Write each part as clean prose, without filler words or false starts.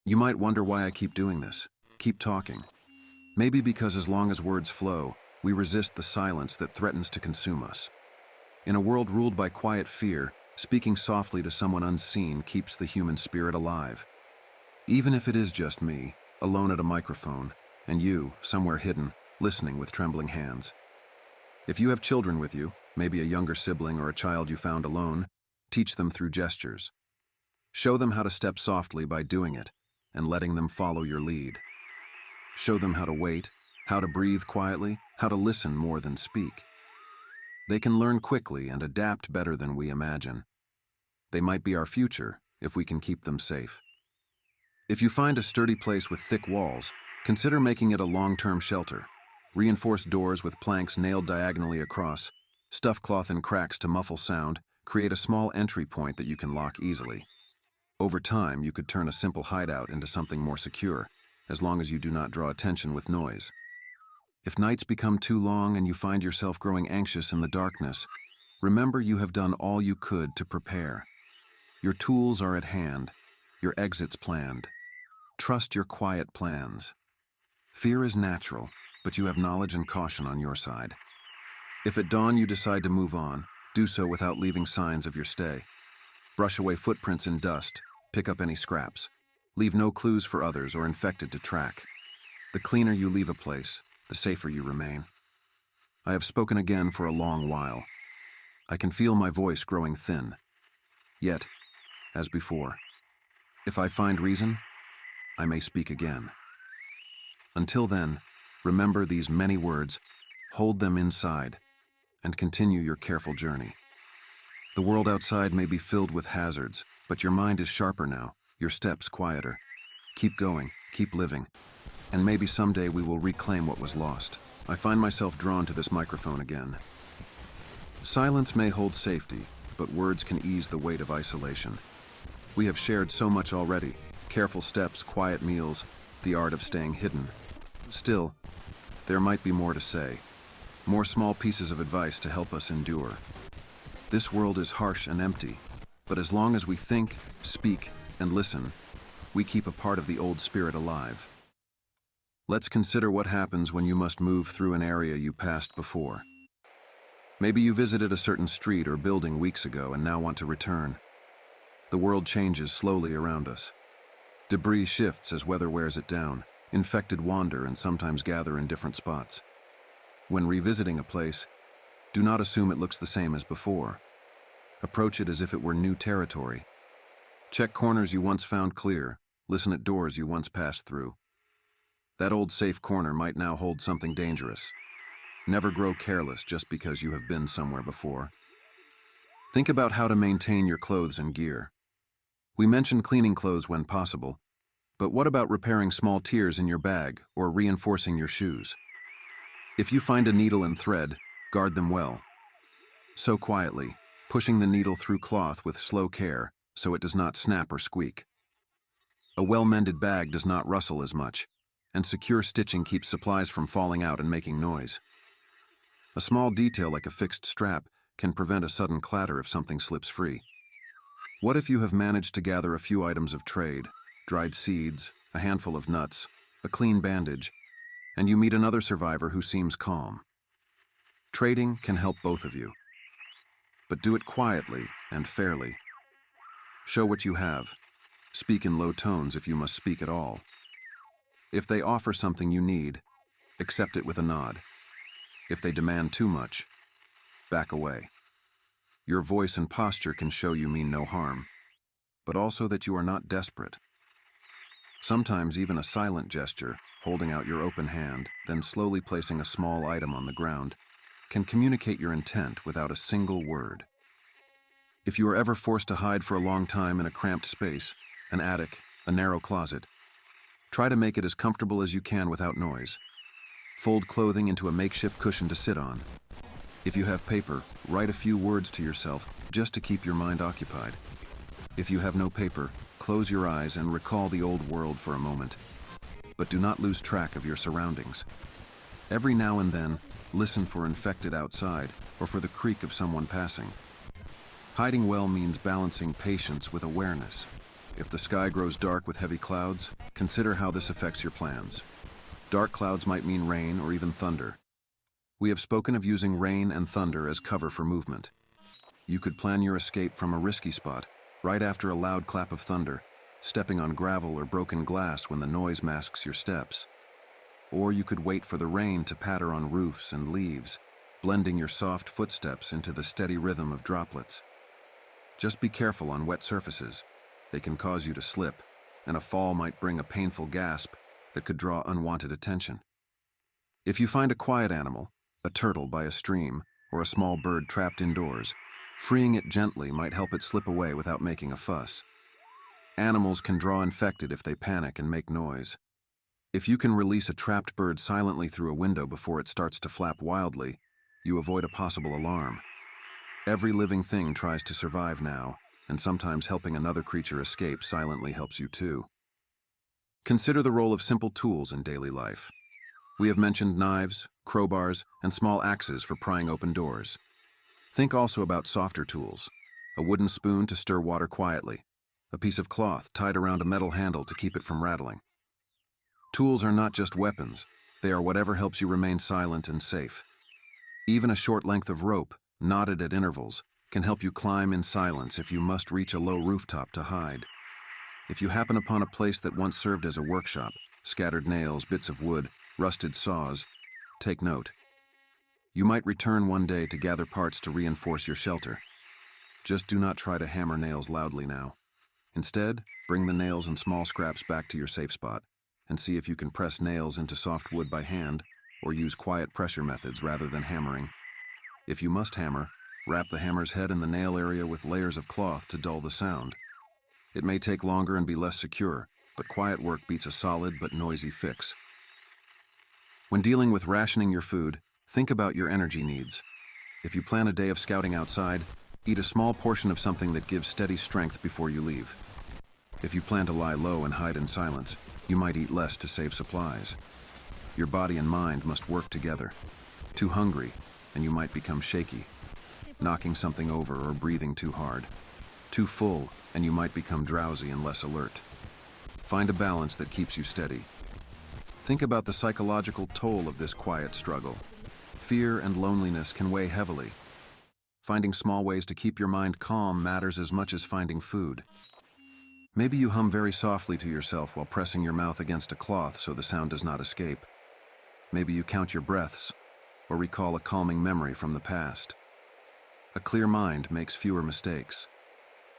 You might wonder why I keep doing this, keep talking. Maybe because as long as words flow, we resist the silence that threatens to consume us. In a world ruled by quiet fear, speaking softly to someone unseen keeps the human spirit alive. Even if it is just me, alone at a microphone, and you, somewhere hidden, listening with trembling hands. If you have children with you, maybe a younger sibling or a child you found alone, teach them through gestures. Show them how to step softly by doing it, and letting them follow your lead. Show them how to wait, how to breathe quietly, how to listen more than speak. They can learn quickly and adapt better than we imagine. They might be our future if we can keep them safe. If you find a sturdy place with thick walls, consider making it a long-term shelter. Reinforce doors with planks nailed diagonally across, stuff cloth in cracks to muffle sound, create a small entry point that you can lock easily. Over time, you could turn a simple hideout into something more secure, as long as you do not draw attention with noise. If nights become too long and you find yourself growing anxious in the darkness, remember you have done all you could to prepare. Your tools are at hand, your exits planned. Trust your quiet plans. Fear is natural, but you have knowledge and caution on your side. If at dawn you decide to move on, do so without leaving signs of your stay. Brush away footprints in dust, pick up any scraps. Leave no clues for others or infected to track. The cleaner you leave a place, the safer you remain. I have spoken again for a long while. I can feel my voice growing thin. Yet, as before, if I find reason, I may speak again. Until then, remember these many words, hold them inside, and continue your careful journey. The world outside may be filled with hazards, but your mind is sharper now, your steps quieter. Keep going, keep living, and maybe someday we will reclaim what was lost. I find myself drawn to this microphone again. Silence may hold safety, but words can ease the weight of isolation. We have shared so much already, careful steps, quiet meals, the art of staying hidden. Still, there might be more to say, more small pieces of advice to help us endure. This world is harsh and empty, but as long as we think, speak, and listen, we keep a part of the old spirit alive. Let's consider what happens when you must move through an area you passed before. Maybe you visited a certain street or building weeks ago and now want to return. The world changes slowly around us. Debris shifts as weather wears it down. Infected wander and sometimes gather in different spots. When revisiting a place, do not assume it looks the same as before. Approach it as if it were new territory. Check corners you once found clear. Listen at doors you once passed through. That old safe corner might now hold something dangerous. Never grow careless just because you have been somewhere before. Think about how to maintain your clothes and gear. We mentioned cleaning clothes when possible, but what about repairing small tears in your bag or reinforcing your shoes? If you find a needle and thread, guard them well. Sew quietly, pushing the needle through cloth with slow care so it does not snap or squeak. A well-mended bag does not rustle as much, and secure stitching keeps supplies from falling out and making noise. A small detail like a fixed strap can prevent a sudden clatter if something slips free. What if you have managed to gather a few items of trade, dried seeds, a handful of nuts, a clean bandage, and you meet another survivor who seems calm? Trading can help both of you, but do it quietly and fairly. Show what you have. Speak in low tones if you must speak at all. If they offer something you need, accept it with a nod. If they demand too much, back away. Your voice and posture can show you mean no harm, but also that you are not desperate. Sometimes even a silent gesture, holding out your open hand, then slowly placing a small item on the ground, can communicate your intent without a single word. If you are ever forced to hide for a long time in a cramped space, an attic, a narrow closet, try to make it as comfortable as you can without noise. Fold clothing into a makeshift cushion to sit on. If you have paper, write a few words to yourself just to keep your mind occupied. If you have no paper, close your eyes and recall the old world for a moment. But do not lose track of your surroundings. Every now and then, listen for infected outside or for the creak of someone passing. Hiding well means balancing patience with awareness. If the sky grows dark with heavy clouds, consider how this affects your plans. Dark clouds might mean rain or even thunder. We have spoken of using rain and thunder as cover for movement. You could plan your escape from a risky spot right after a loud clap of thunder, stepping on gravel or broken glass when the noise masks your steps. Or you could wait for the rain to patter on roofs and leaves, blending your soft footsteps into the steady rhythm of droplets. Just be careful on wet surfaces. They can cause you to slip, and a fall might bring a painful gasp that could draw unwanted attention. If you find a quiet animal, a turtle by a stream, or a small bird trapped indoors, freeing it gently might help it slip away without making a fuss. Animals can draw infected if they panic and make noise. If you can release a trapped bird silently through a window before it starts to flap wildly, you avoid a possible alarm. Every living thing tries to survive now, and sometimes helping another creature escape silently helps you too. Consider the role of simple tools in daily life. We have mentioned knives, crowbars, and small axes for prying open doors. Think also about softer tools: a wooden spoon to stir water quietly, a piece of cloth tied around a metal handle to keep it from rattling. Tools are not just weapons, they are whatever helps you remain silent and safe. Even a short length of rope, knotted at intervals, can help you climb in silence if you must reach a low rooftop to hide. If you happen upon a place that once served as a workshop, scattered nails, bits of wood, rusted saws, take note. You might return one day to gather parts to reinforce your shelter. Just do not try to hammer nails loudly now. Instead, bring the nails and small scraps back to your safe spot, and see if you can press nails into soft wood by hand, or use quiet pressure methods rather than hammering. If you must hammer, wrap the hammer's head in the nail area with layers of cloth to dull the sound. It may take longer and be less secure, but quiet work beats a solid but noisy fix. When dealing with rationing your food, think about your energy needs. If you plan a day of scouting outside, eat a small portion of something that gives steady strength before you leave. If you plan to lie low and hide in silence, you might eat less to save supplies. Your body and mind must work together. Too hungry, and you might become shaky, knocking something over or breathing too hard. Too full, and you might become drowsy and less alert. Find a balance that keeps you steady. Think about the psychological toll of this quiet struggle. Fear and loneliness can weigh heavily. Finding small ways to keep your mind calm matters as much as finding food. Maybe you hum very softly to yourself while pressing your mouth against a cloth so the sound does not escape. Maybe you count your breaths, or recall a calming memory from the past. A clear mind makes fewer mistakes.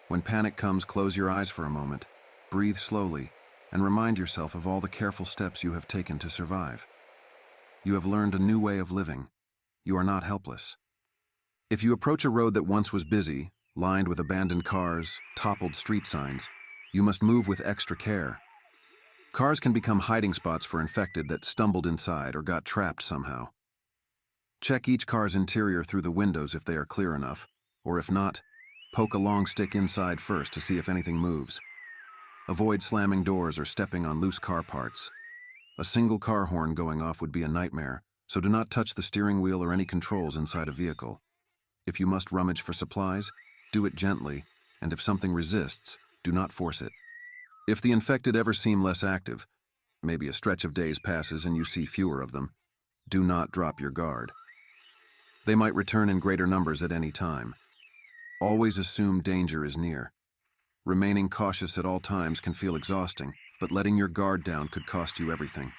When panic comes, close your eyes for a moment, breathe slowly, and remind yourself of all the careful steps you have taken to survive. You have learned a new way of living. You are not helpless. If you approach a road that once was busy, lined with abandoned cars, toppled street signs, you must move with extra care. Cars can become hiding spots for infected that stumbled inside or got trapped somehow. Check each car's interior through the windows if they are clear enough, or if not, poke a long stick inside first to see if anything moves. Avoid slamming doors or stepping on loose car parts. A single car horn going off would be a nightmare, so do not touch the steering wheel or any controls inside a vehicle. If you must rummage for supplies, do it gently, and if something resists, do not force it. If the infected ever seem less active, maybe a stretch of days passes and you see fewer of them, do not drop your guard. They might return in greater numbers at any time. Always assume danger is near. Remaining cautious at all times can feel exhausting, but letting your guard down could cost you everything.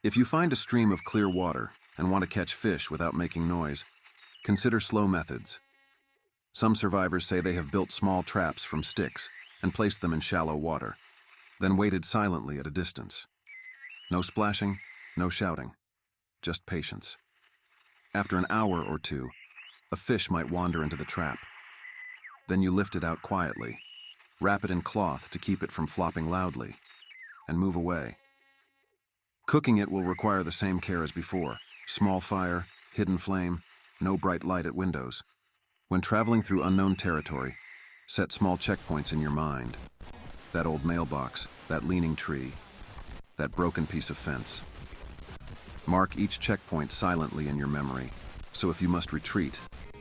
If you find a stream of clear water and want to catch fish without making noise, consider slow methods. Some survivors say they have built small traps from sticks and placed them in shallow water, then waited silently at a distance. No splashing, no shouting, just patience. After an hour or two, a fish might wander into the trap. Then you lift it out quietly, wrap it in cloth to keep it from flopping loudly, and move away. Cooking it will require the same care as before: small fire, hidden flame, no bright light at windows. When traveling through unknown territory, set small checkpoints in your mind. That old mailbox, that leaning tree, that broken piece of fence. Mark each checkpoint silently in your memory, so if you must retreat,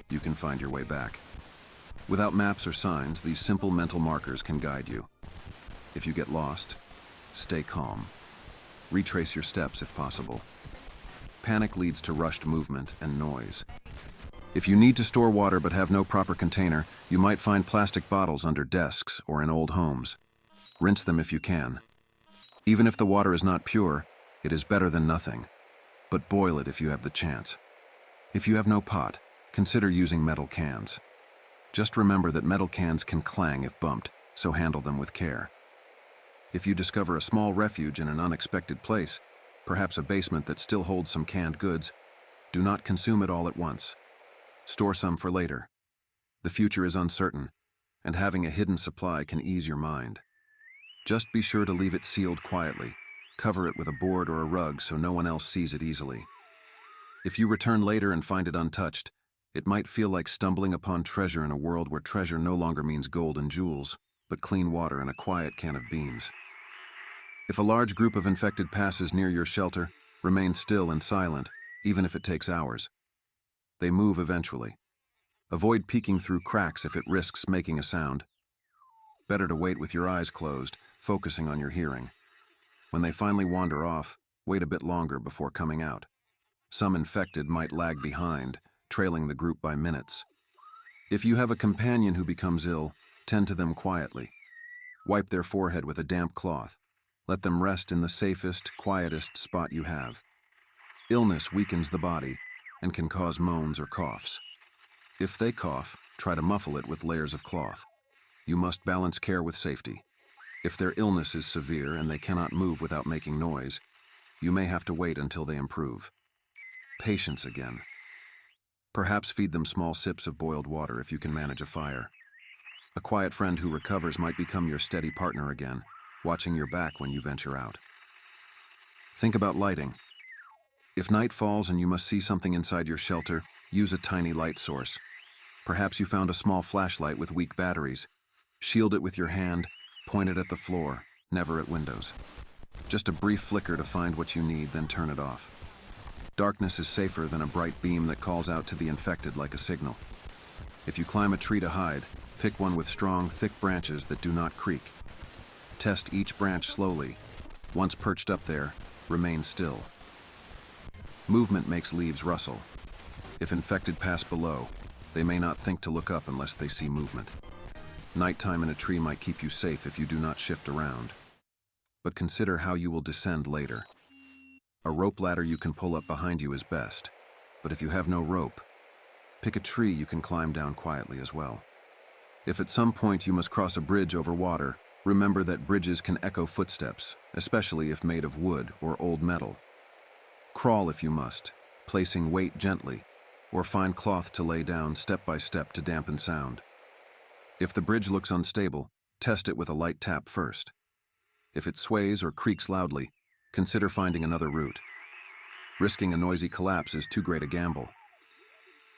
you can find your way back. Without maps or signs, these simple mental markers can guide you. If you get lost, stay calm. Retrace your steps if possible. Panic leads to rushed movement and noise. If you need to store water but have no proper container, you might find plastic bottles under desks or in old homes. Rinse them if you can. Even if the water is not pure, it is better than nothing. But boil it if you have the chance. If you have no pot, consider using metal cans. Just remember that metal cans can clang if bumped, so handle them with care. If you discover a small refuge in an unexpected place, perhaps a basement that still holds some canned goods, do not consume it all at once. Store some for later. The future is uncertain, and having a hidden supply can ease your mind. Just be sure to leave it sealed quietly. Cover it with a board or a rug so no one else sees it easily. If you return later and find it untouched, it might feel like stumbling upon treasure in a world where treasure no longer means gold and jewels, but clean water and a quiet can of beans. If a large group of infected passes near your shelter, remain still and silent, even if it takes hours. They move eventually. Avoid peeking through cracks if it risks making a sound. Better to wait with your eyes closed, focusing on your hearing. When they finally wander off, wait a bit longer before coming out. Some infected might lag behind, trailing the group by minutes. If you have a companion who becomes ill, tend to them quietly. Wipe their forehead with a damp cloth. Let them rest in the safest, quietest spot you have. Illness weakens the body and can cause moans or coughs. If they cough, try to muffle it with layers of cloth. You must balance care with safety. If their illness is severe and they cannot move without making noise, you may have to wait until they improve. Patience again. Perhaps feed them small sips of boiled water if you can manage a fire. A quiet friend who recovers might become your steady partner again, watching your back when you venture out. Think about lighting. If night falls and you must see something inside your shelter, use a tiny light source. Perhaps you found a small flashlight with weak batteries. Shield it with your hand, point it at the floor, never at windows. Just a brief flicker to find what you need, then turn it off. Darkness is safer than a bright beam that calls out to the infected like a signal. If you climb a tree to hide, pick one with strong, thick branches that do not creak. Test each branch slowly. Once perched up there, remain still. Movement makes leaves rustle. If infected pass below, they may not think to look up unless they see movement. Nighttime in a tree might keep you safe if you do not shift around. But consider how you will descend later. A rope ladder you can pull up behind you is best, but if you have no rope, pick a tree you can climb down quietly as well. If at some point you must cross a bridge over water, remember that bridges can echo footsteps, especially if made of wood or old metal. Crawl if you must, placing weight gently, or find cloth to lay down step by step to dampen sound. If the bridge looks unstable, test it with a light tap first. If it sways or creaks loudly, consider finding another route. Risking a noisy collapse is too great a gamble.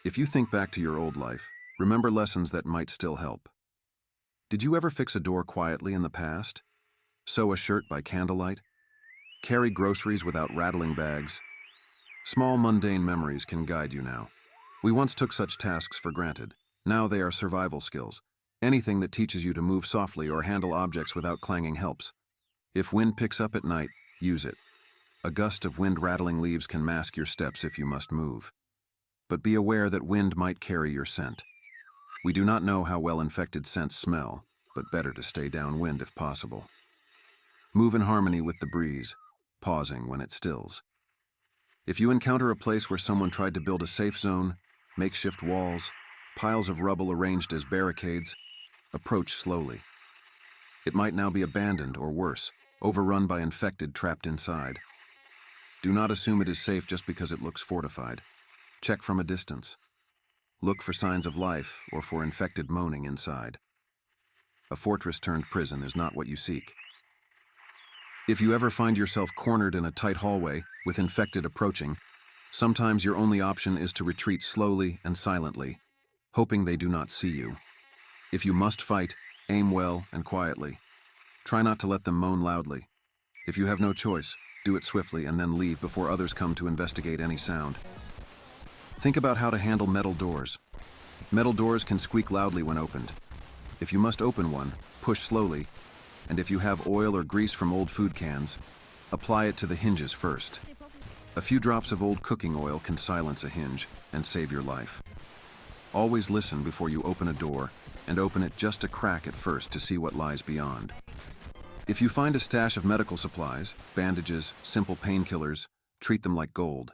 If you think back to your old life, remember lessons that might still help. Did you ever fix a door quietly in the past? Sew a shirt by candlelight? Carry groceries without rattling bags? Small mundane memories can guide you now. We once took such tasks for granted. Now they are survival skills. Anything that teaches you to move softly or handle objects without clanging helps. If wind picks up at night, use it. A gust of wind rattling leaves can mask your steps if you must move. But be aware that wind might carry your scent. We do not know how well infected scents smell, but better to stay downwind if possible. Move in harmony with the breeze, pausing when it stills. If you encounter a place where someone tried to build a safe zone, makeshift walls, piles of rubble arranged as barricades, approach slowly. It might now be abandoned or worse, overrun by infected trapped inside. Do not assume it is safe just because it looks fortified. Check from a distance. Look for signs of life or for infected moaning inside. A fortress turned prison is not what you seek. If you ever find yourself cornered in a tight hallway with infected approaching, sometimes your only option is to retreat slowly and silently, hoping they do not see you. If you must fight, aim well and quietly. Try not to let them moan loudly. If you have no choice, do it swiftly and then leave before others come to investigate any sound. Think about how to handle metal doors. Metal doors can squeak loudly when opened. If you must open one, push slowly, and if you have oil or grease from old food cans, apply it to the hinges first. A few drops of old cooking oil can silence a hinge and save your life. Always listen before you open a door, and open it just a crack at first to see what lies beyond. If you find a stash of medical supplies, bandages, simple painkillers, treat them like gold.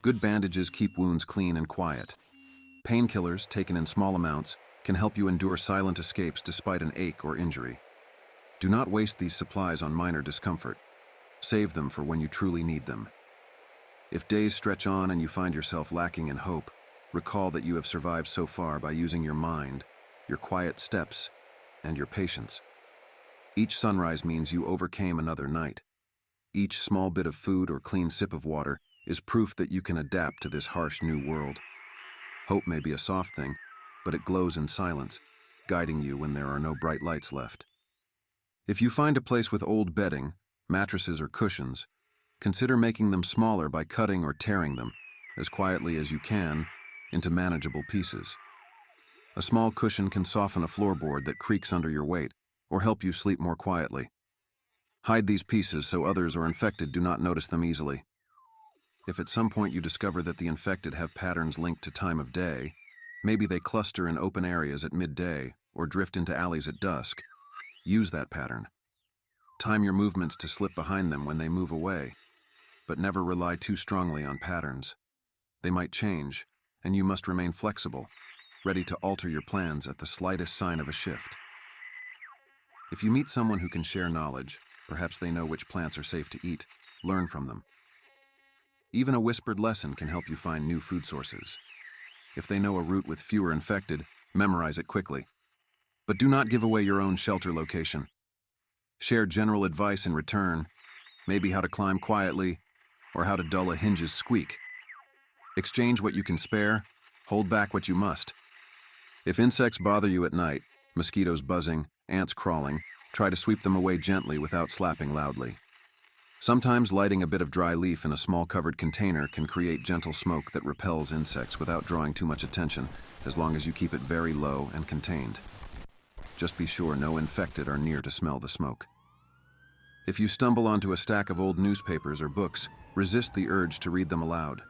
Good bandages keep wounds clean and quiet. Painkillers, taken in small amounts, can help you endure silent escapes despite an ache or injury. Do not waste these supplies on minor discomfort. Save them for when you truly need them. If days stretch on and you find yourself lacking in hope, recall that you have survived so far by using your mind, your quiet steps, and your patience. Each sunrise means you overcame another night. Each small bit of food or clean sip of water is proof that you can adapt to this harsh new world. Hope may be a soft thing, but it glows in silence, guiding you when there are no bright lights left. If you find a place with old bedding, mattresses or cushions, consider making them smaller by cutting or tearing them, as quietly as you can, into manageable pieces. A small cushion can soften a floorboard that creaks under your weight, or help you sleep more quietly. Hide these pieces so others or infected do not notice them easily. If at some point you discover that the infected have patterns linked to time of day, maybe they cluster in open areas at midday or drift into alleys at dusk, use that pattern. Time your movements to slip behind them when they move away, but never rely too strongly on patterns. They might change, and you must remain flexible, ready to alter your plans at the slightest sign of a shift. If you meet someone who can share knowledge, perhaps they know which plants are safe to eat, learn from them. Even a whispered lesson can help you find new food sources. If they know a route with fewer infected, memorize it quickly. But do not give away your own shelter location. Share general advice in return, maybe how to climb quietly, or how to dull a hinge's squeak. Exchange what you can spare, hold back what you must. If insects bother you at night, mosquitoes buzzing, ants crawling, try to sweep them away gently without slapping loudly. Sometimes lighting a bit of dry leaf in a small covered container can create gentle smoke that repels insects without drawing too much attention, as long as you keep it very low and contained. Just be sure no infected are near to smell the smoke. If you stumble onto a stack of old newspapers or books, resist the urge to read them aloud.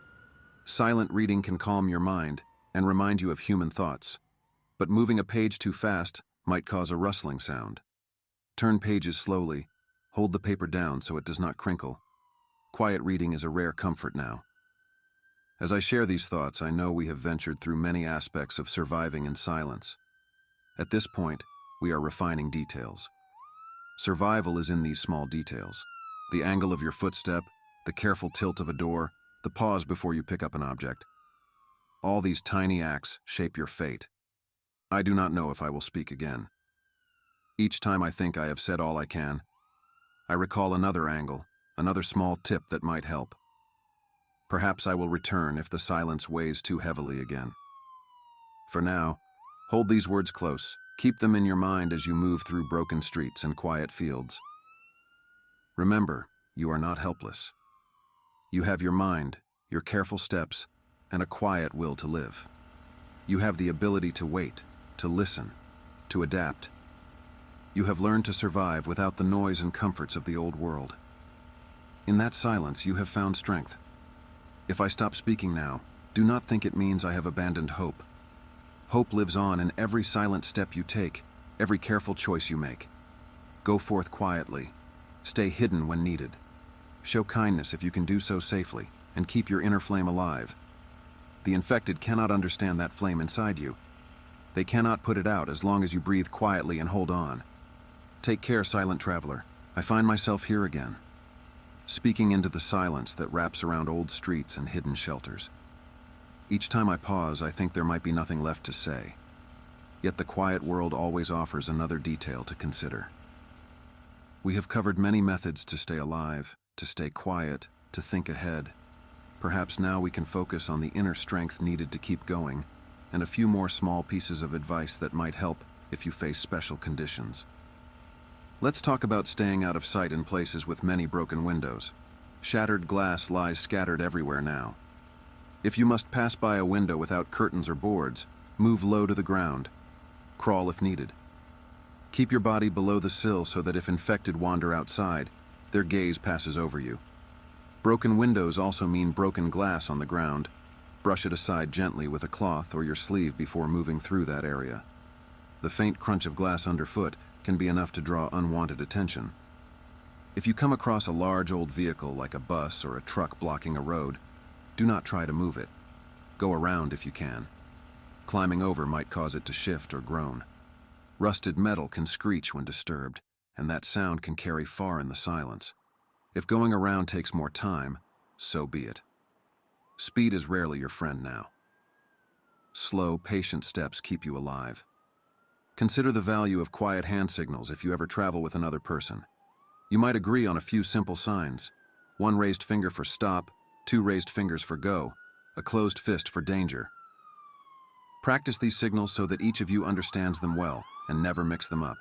Silent reading can calm your mind and remind you of human thoughts, but moving a page too fast might cause a rustling sound. Turn pages slowly. Hold the paper down so it does not crinkle. Quiet reading is a rare comfort now. As I share these thoughts, I know we have ventured through many aspects of surviving in silence. At this point, we are refining details. Survival is in these small details. The angle of your footstep, the careful tilt of a door, the pause before you pick up an object. All these tiny acts shape your fate. I do not know if I will speak again. Each time I think I have said all I can, I recall another angle, another small tip that might help. Perhaps I will return if the silence weighs too heavily again. For now, hold these words close. Keep them in your mind as you move through broken streets and quiet fields. Remember, you are not helpless. You have your mind, your careful steps, and a quiet will to live. You have the ability to wait, to listen, to adapt. You have learned to survive without the noise and comforts of the old world. In that silence, you have found strength. If I stop speaking now, do not think it means I have abandoned hope. Hope lives on in every silent step you take, every careful choice you make. Go forth quietly. Stay hidden when needed. Show kindness if you can do so safely, and keep your inner flame alive. The infected cannot understand that flame inside you. They cannot put it out as long as you breathe quietly and hold on. Take care, silent traveler. I find myself here again, speaking into the silence that wraps around old streets and hidden shelters. Each time I pause, I think there might be nothing left to say. Yet the quiet world always offers another detail to consider. We have covered many methods to stay alive, to stay quiet, to think ahead. Perhaps now we can focus on the inner strength needed to keep going, and a few more small pieces of advice that might help if you face special conditions. Let's talk about staying out of sight in places with many broken windows. Shattered glass lies scattered everywhere now. If you must pass by a window without curtains or boards, Move low to the ground. Crawl if needed. Keep your body below the sill so that if infected wander outside, their gaze passes over you. Broken windows also mean broken glass on the ground. Brush it aside gently with a cloth or your sleeve before moving through that area. The faint crunch of glass underfoot can be enough to draw unwanted attention. If you come across a large old vehicle like a bus or a truck blocking a road, do not try to move it. Go around if you can. Climbing over might cause it to shift or groan. Rusted metal can screech when disturbed, and that sound can carry far in the silence. If going around takes more time, so be it. Speed is rarely your friend now. Slow, patient steps keep you alive. Consider the value of quiet hand signals if you ever travel with another person. You might agree on a few simple signs. 1 raised finger for stop, 2 raised fingers for go, a closed fist for danger. Practice these signals so that each of you understands them well and never mix them up.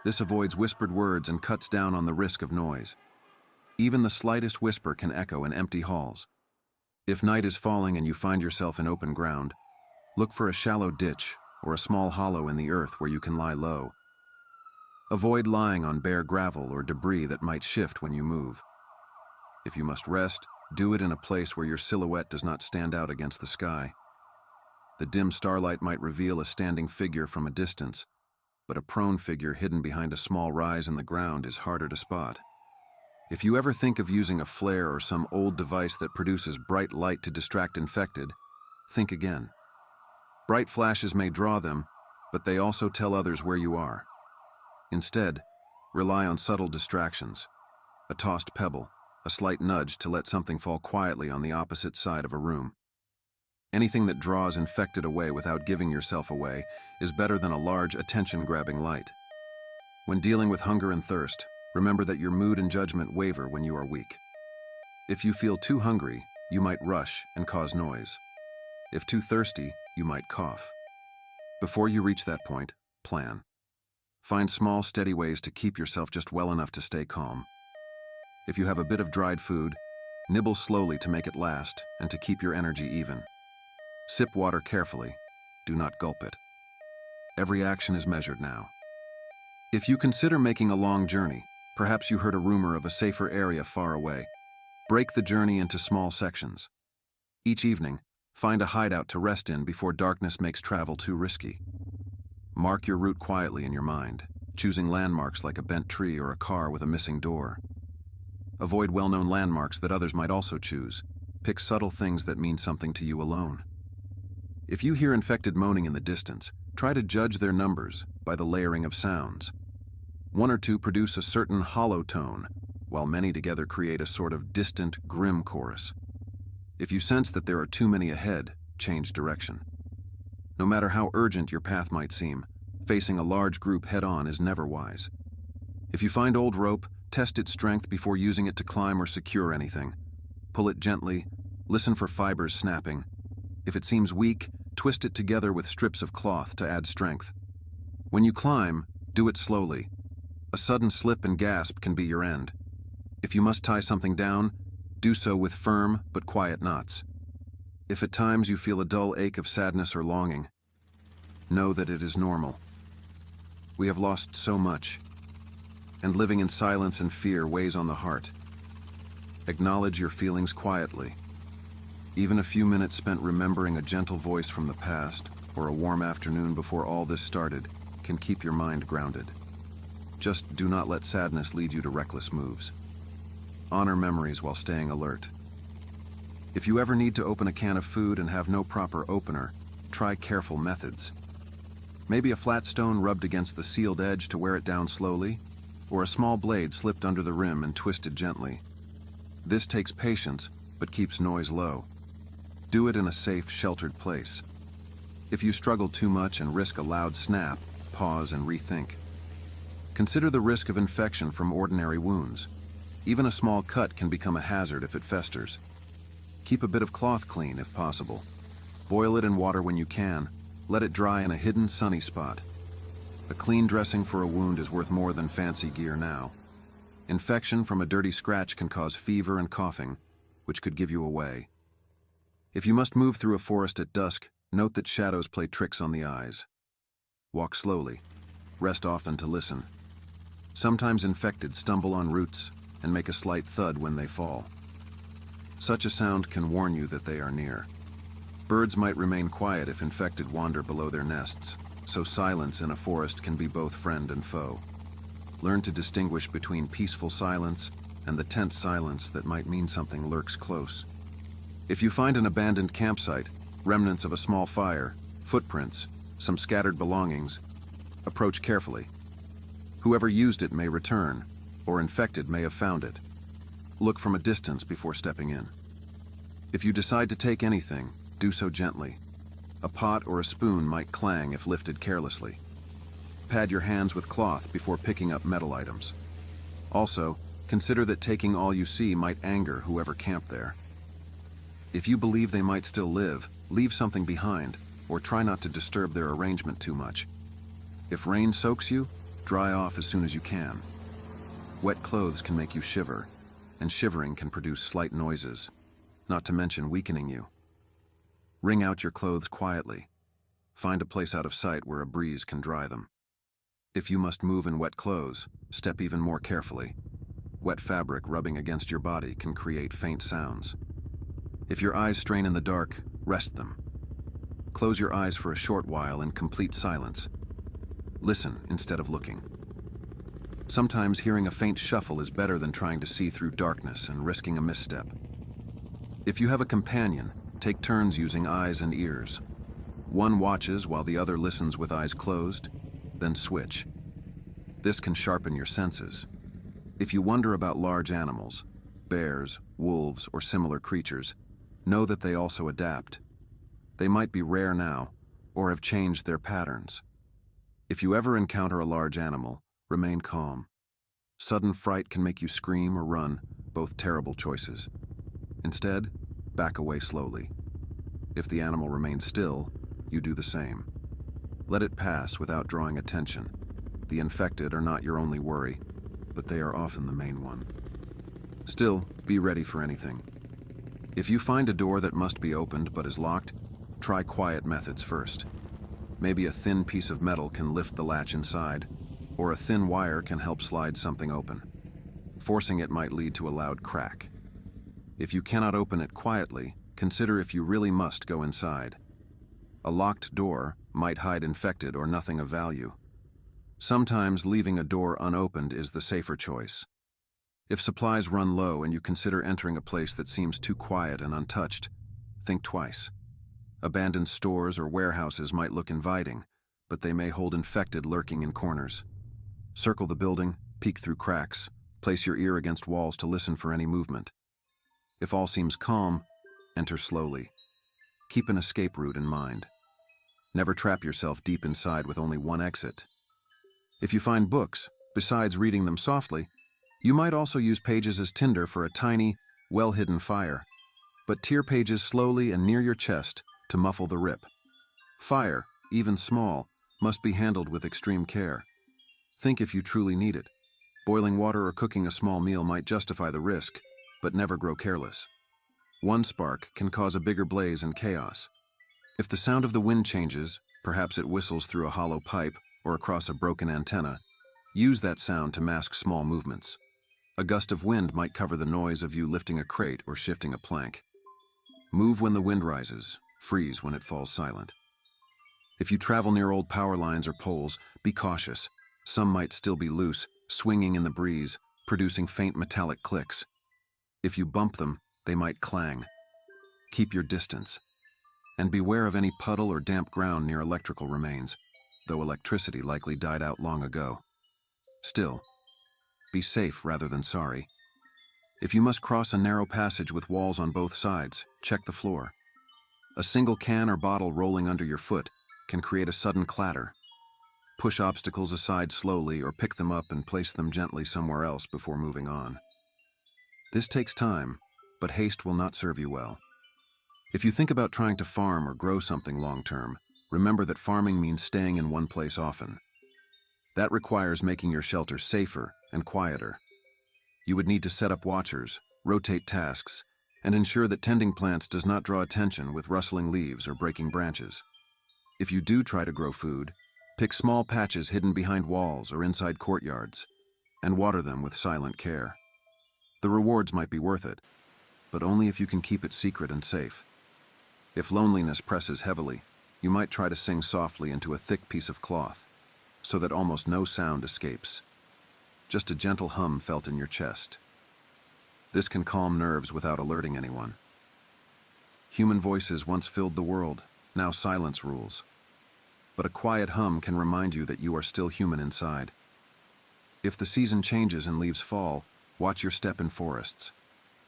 This avoids whispered words and cuts down on the risk of noise. Even the slightest whisper can echo in empty halls. If night is falling and you find yourself in open ground, look for a shallow ditch or a small hollow in the earth where you can lie low. Avoid lying on bare gravel or debris that might shift when you move. If you must rest, do it in a place where your silhouette does not stand out against the sky. The dim starlight might reveal a standing figure from a distance, but a prone figure hidden behind a small rise in the ground is harder to spot. If you ever think of using a flare or some old device that produces bright light to distract infected, think again. Bright flashes may draw them, but they also tell others where you are. Instead, rely on subtle distractions. A tossed pebble, a slight nudge to let something fall quietly on the opposite side of a room. Anything that draws infected away without giving yourself away is better than a large, attention-grabbing light. When dealing with hunger and thirst, remember that your mood and judgment waver when you are weak. If you feel too hungry, you might rush and cause noise. If too thirsty, you might cough. Before you reach that point, plan. Find small, steady ways to keep yourself just well enough to stay calm. If you have a bit of dried food, nibble slowly to make it last and to keep your energy even. Sip water carefully. Do not gulp it. Every action is measured now. If you consider making a long journey, perhaps you heard a rumor of a safer area far away. Break the journey into small sections. Each evening, find a hideout to rest in before darkness makes travel too risky. Mark your route quietly in your mind, choosing landmarks like a bent tree or a car with a missing door. Avoid well-known landmarks that others might also choose. Pick subtle things that mean something to you alone. If you hear infected moaning in the distance, try to judge their numbers by the layering of sounds. 1 or 2 produce a certain hollow tone, while many together create a sort of distant, grim chorus. If you sense that there are too many ahead, change direction. No matter how urgent your path might seem, facing a large group head-on is never wise. If you find old rope, test its strength before using it to climb or secure anything. Pull it gently, listen for fibers snapping. If it seems weak, twist it together with strips of cloth to add strength. When you climb, do it slowly. A sudden slip and gasp can be your end. If you must tie something down, do so with firm but quiet knots. If at times you feel a dull ache of sadness or longing, know that it is normal. We have lost so much, and living in silence and fear weighs on the heart. Acknowledge your feelings quietly. Even a few minutes spent remembering a gentle voice from the past, or a warm afternoon before all this started, can keep your mind grounded. Just do not let sadness lead you to reckless moves. Honor memories while staying alert. If you ever need to open a can of food and have no proper opener, try careful methods. Maybe a flat stone rubbed against the sealed edge to wear it down slowly, or a small blade slipped under the rim and twisted gently. This takes patience, but keeps noise low. Do it in a safe, sheltered place. If you struggle too much and risk a loud snap, pause and rethink. Consider the risk of infection from ordinary wounds. Even a small cut can become a hazard if it festers. Keep a bit of cloth clean if possible. Boil it in water when you can. Let it dry in a hidden, sunny spot. A clean dressing for a wound is worth more than fancy gear now. Infection from a dirty scratch can cause fever and coughing, which could give you away. If you must move through a forest at dusk, Note that shadows play tricks on the eyes. Walk slowly. Rest often to listen. Sometimes infected stumble on roots and make a slight thud when they fall. Such a sound can warn you that they are near. Birds might remain quiet if infected wander below their nests, so silence in a forest can be both friend and foe. Learn to distinguish between peaceful silence and the tense silence that might mean something lurks close. If you find an abandoned campsite, remnants of a small fire, footprints, some scattered belongings, approach carefully. Whoever used it may return, or infected may have found it. Look from a distance before stepping in. If you decide to take anything, do so gently. A pot or a spoon might clang if lifted carelessly. Pad your hands with cloth before picking up metal items. Also, consider that taking all you see might anger whoever camped there. If you believe they might still live, leave something behind, or try not to disturb their arrangement too much. If rain soaks you, dry off as soon as you can. Wet clothes can make you shiver, and shivering can produce slight noises, not to mention weakening you. Wring out your clothes quietly. Find a place out of sight where a breeze can dry them. If you must move in wet clothes, step even more carefully. Wet fabric rubbing against your body can create faint sounds. If your eyes strain in the dark, rest them. Close your eyes for a short while in complete silence. Listen instead of looking. Sometimes hearing a faint shuffle is better than trying to see through darkness and risking a misstep. If you have a companion, take turns using eyes and ears. One watches while the other listens with eyes closed, then switch. This can sharpen your senses. If you wonder about large animals, bears, wolves, or similar creatures, know that they also adapt. They might be rare now, or have changed their patterns. If you ever encounter a large animal, remain calm. Sudden fright can make you scream or run, both terrible choices. Instead, back away slowly. If the animal remains still, you do the same. Let it pass without drawing attention. The infected are not your only worry, but they are often the main one. Still, be ready for anything. If you find a door that must be opened but is locked, try quiet methods first. Maybe a thin piece of metal can lift the latch inside, or a thin wire can help slide something open. Forcing it might lead to a loud crack. If you cannot open it quietly, consider if you really must go inside. A locked door might hide infected or nothing of value. Sometimes leaving a door unopened is the safer choice. If supplies run low and you consider entering a place that seems too quiet and untouched, think twice. Abandoned stores or warehouses might look inviting, but they may hold infected lurking in corners. Circle the building, peek through cracks, place your ear against walls to listen for any movement. If all seems calm, enter slowly. Keep an escape route in mind. Never trap yourself deep inside with only one exit. If you find books, besides reading them softly, you might also use pages as tinder for a tiny, well-hidden fire. But tear pages slowly and near your chest to muffle the rip. Fire, even small, must be handled with extreme care. Think if you truly need it. Boiling water or cooking a small meal might justify the risk, but never grow careless. One spark can cause a bigger blaze and chaos. If the sound of the wind changes, perhaps it whistles through a hollow pipe or across a broken antenna, use that sound to mask small movements. A gust of wind might cover the noise of you lifting a crate or shifting a plank. Move when the wind rises, freeze when it falls silent. If you travel near old power lines or poles, be cautious. Some might still be loose, swinging in the breeze, producing faint metallic clicks. If you bump them, they might clang. Keep your distance. And beware of any puddle or damp ground near electrical remains, though electricity likely died out long ago. Still, be safe rather than sorry. If you must cross a narrow passage with walls on both sides, check the floor. A single can or bottle rolling under your foot can create a sudden clatter. Push obstacles aside slowly or pick them up and place them gently somewhere else before moving on. This takes time, but haste will not serve you well. If you think about trying to farm or grow something long-term, remember that farming means staying in one place often. That requires making your shelter safer and quieter. You would need to set up watchers, rotate tasks, and ensure that tending plants does not draw attention with rustling leaves or breaking branches. If you do try to grow food, pick small patches hidden behind walls or inside courtyards, and water them with silent care. The rewards might be worth it, but only if you can keep it secret and safe. If loneliness presses heavily, you might try to sing softly into a thick piece of cloth, so that almost no sound escapes. Just a gentle hum felt in your chest. This can calm nerves without alerting anyone. Human voices once filled the world, now silence rules. But a quiet hum can remind you that you are still human inside. If the season changes and leaves fall, watch your step in forests.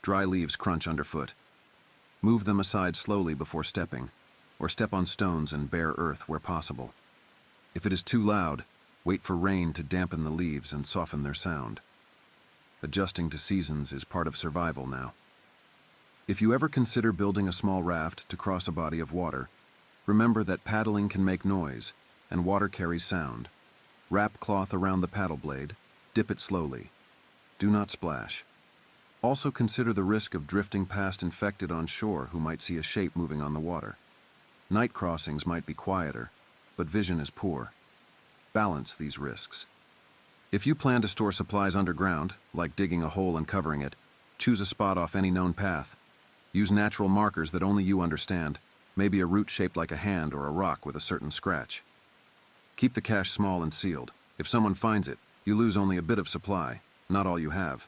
Dry leaves crunch underfoot. Move them aside slowly before stepping, or step on stones and bare earth where possible. If it is too loud, wait for rain to dampen the leaves and soften their sound. Adjusting to seasons is part of survival now. If you ever consider building a small raft to cross a body of water, remember that paddling can make noise, and water carries sound. Wrap cloth around the paddle blade, dip it slowly. Do not splash. Also consider the risk of drifting past infected on shore who might see a shape moving on the water. Night crossings might be quieter, but vision is poor. Balance these risks. If you plan to store supplies underground, like digging a hole and covering it, choose a spot off any known path. Use natural markers that only you understand, maybe a root shaped like a hand or a rock with a certain scratch. Keep the cache small and sealed. If someone finds it, you lose only a bit of supply, not all you have.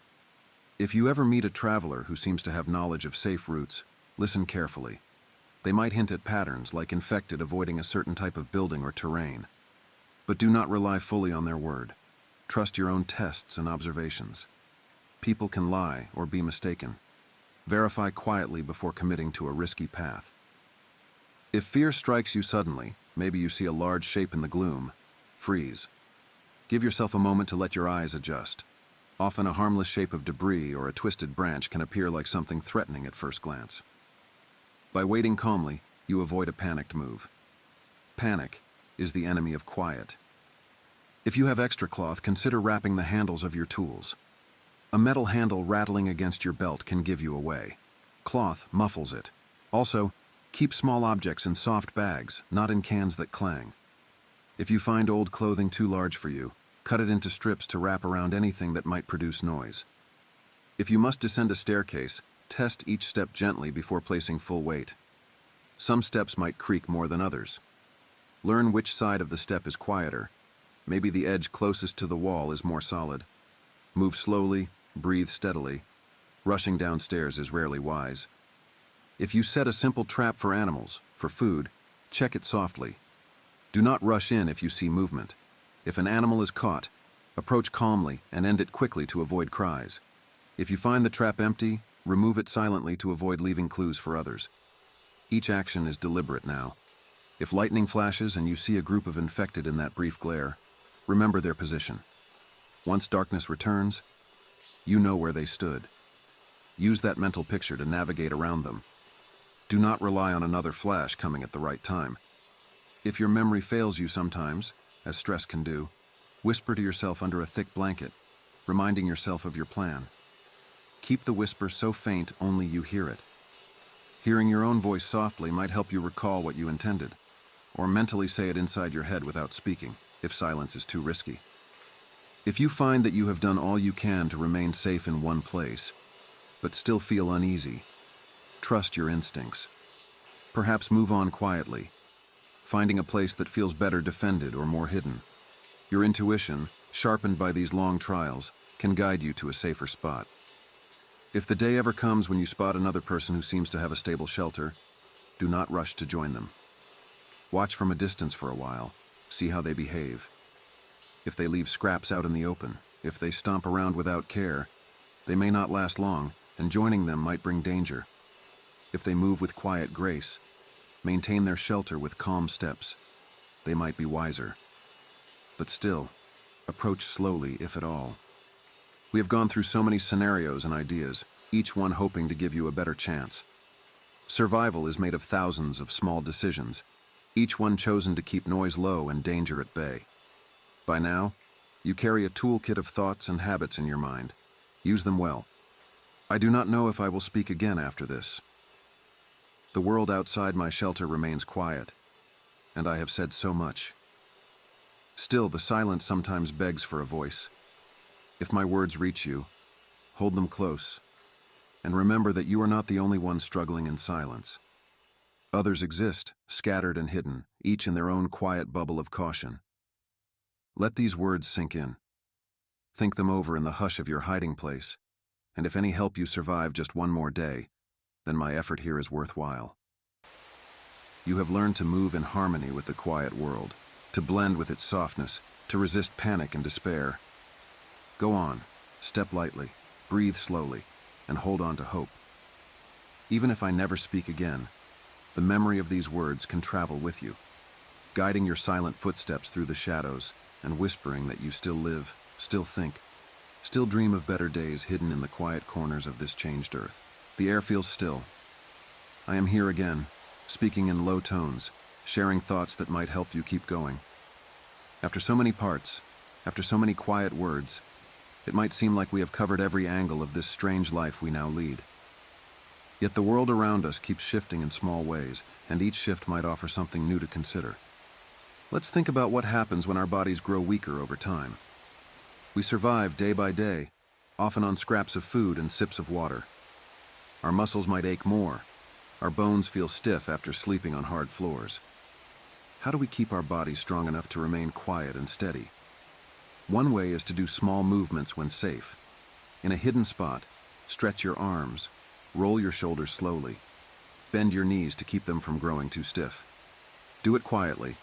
If you ever meet a traveler who seems to have knowledge of safe routes, listen carefully. They might hint at patterns like infected avoiding a certain type of building or terrain. But do not rely fully on their word. Trust your own tests and observations. People can lie or be mistaken. Verify quietly before committing to a risky path. If fear strikes you suddenly, maybe you see a large shape in the gloom, freeze. Give yourself a moment to let your eyes adjust. Often a harmless shape of debris or a twisted branch can appear like something threatening at first glance. By waiting calmly, you avoid a panicked move. Panic is the enemy of quiet. If you have extra cloth, consider wrapping the handles of your tools. A metal handle rattling against your belt can give you away. Cloth muffles it. Also, keep small objects in soft bags, not in cans that clang. If you find old clothing too large for you, cut it into strips to wrap around anything that might produce noise. If you must descend a staircase, test each step gently before placing full weight. Some steps might creak more than others. Learn which side of the step is quieter. Maybe the edge closest to the wall is more solid. Move slowly, breathe steadily. Rushing downstairs is rarely wise. If you set a simple trap for animals, for food, check it softly. Do not rush in if you see movement. If an animal is caught, approach calmly and end it quickly to avoid cries. If you find the trap empty, remove it silently to avoid leaving clues for others. Each action is deliberate now. If lightning flashes and you see a group of infected in that brief glare, remember their position. Once darkness returns, you know where they stood. Use that mental picture to navigate around them. Do not rely on another flash coming at the right time. If your memory fails you sometimes, as stress can do, whisper to yourself under a thick blanket, reminding yourself of your plan. Keep the whisper so faint only you hear it. Hearing your own voice softly might help you recall what you intended, or mentally say it inside your head without speaking, if silence is too risky. If you find that you have done all you can to remain safe in one place, but still feel uneasy, trust your instincts. Perhaps move on quietly, finding a place that feels better defended or more hidden. Your intuition, sharpened by these long trials, can guide you to a safer spot. If the day ever comes when you spot another person who seems to have a stable shelter, do not rush to join them. Watch from a distance for a while, see how they behave. If they leave scraps out in the open, if they stomp around without care, they may not last long, and joining them might bring danger. If they move with quiet grace, maintain their shelter with calm steps, they might be wiser. But still, approach slowly if at all. We have gone through so many scenarios and ideas, each one hoping to give you a better chance. Survival is made of thousands of small decisions, each one chosen to keep noise low and danger at bay. By now, you carry a toolkit of thoughts and habits in your mind. Use them well. I do not know if I will speak again after this. The world outside my shelter remains quiet, and I have said so much. Still, the silence sometimes begs for a voice. If my words reach you, hold them close, and remember that you are not the only one struggling in silence. Others exist, scattered and hidden, each in their own quiet bubble of caution. Let these words sink in. Think them over in the hush of your hiding place, and if any help you survive just one more day, then my effort here is worthwhile. You have learned to move in harmony with the quiet world, to blend with its softness, to resist panic and despair. Go on, step lightly, breathe slowly, and hold on to hope. Even if I never speak again, the memory of these words can travel with you, guiding your silent footsteps through the shadows and whispering that you still live, still think, still dream of better days hidden in the quiet corners of this changed earth. The air feels still. I am here again, speaking in low tones, sharing thoughts that might help you keep going. After so many parts, after so many quiet words, it might seem like we have covered every angle of this strange life we now lead. Yet the world around us keeps shifting in small ways, and each shift might offer something new to consider. Let's think about what happens when our bodies grow weaker over time. We survive day by day, often on scraps of food and sips of water. Our muscles might ache more. Our bones feel stiff after sleeping on hard floors. How do we keep our bodies strong enough to remain quiet and steady? One way is to do small movements when safe. In a hidden spot, stretch your arms, roll your shoulders slowly, bend your knees to keep them from growing too stiff. Do it quietly.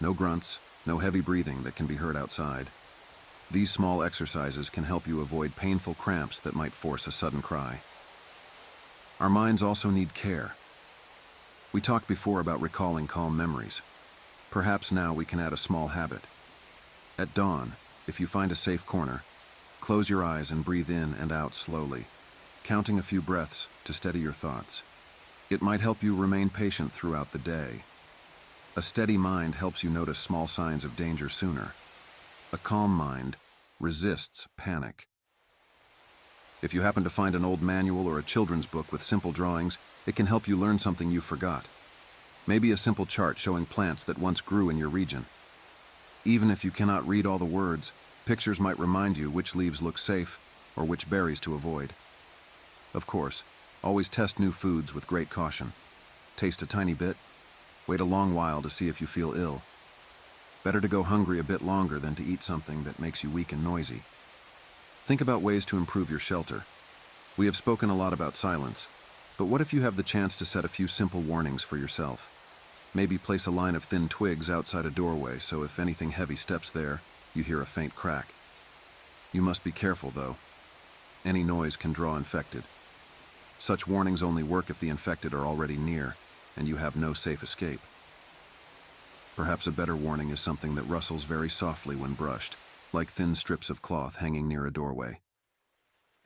No grunts, no heavy breathing that can be heard outside. These small exercises can help you avoid painful cramps that might force a sudden cry. Our minds also need care. We talked before about recalling calm memories. Perhaps now we can add a small habit. At dawn, if you find a safe corner, close your eyes and breathe in and out slowly, counting a few breaths to steady your thoughts. It might help you remain patient throughout the day. A steady mind helps you notice small signs of danger sooner. A calm mind resists panic. If you happen to find an old manual or a children's book with simple drawings, it can help you learn something you forgot. Maybe a simple chart showing plants that once grew in your region. Even if you cannot read all the words, pictures might remind you which leaves look safe or which berries to avoid. Of course, always test new foods with great caution. Taste a tiny bit, wait a long while to see if you feel ill. Better to go hungry a bit longer than to eat something that makes you weak and noisy. Think about ways to improve your shelter. We have spoken a lot about silence, but what if you have the chance to set a few simple warnings for yourself? Maybe place a line of thin twigs outside a doorway so if anything heavy steps there, you hear a faint crack. You must be careful, though. Any noise can draw infected. Such warnings only work if the infected are already near and you have no safe escape. Perhaps a better warning is something that rustles very softly when brushed, like thin strips of cloth hanging near a doorway.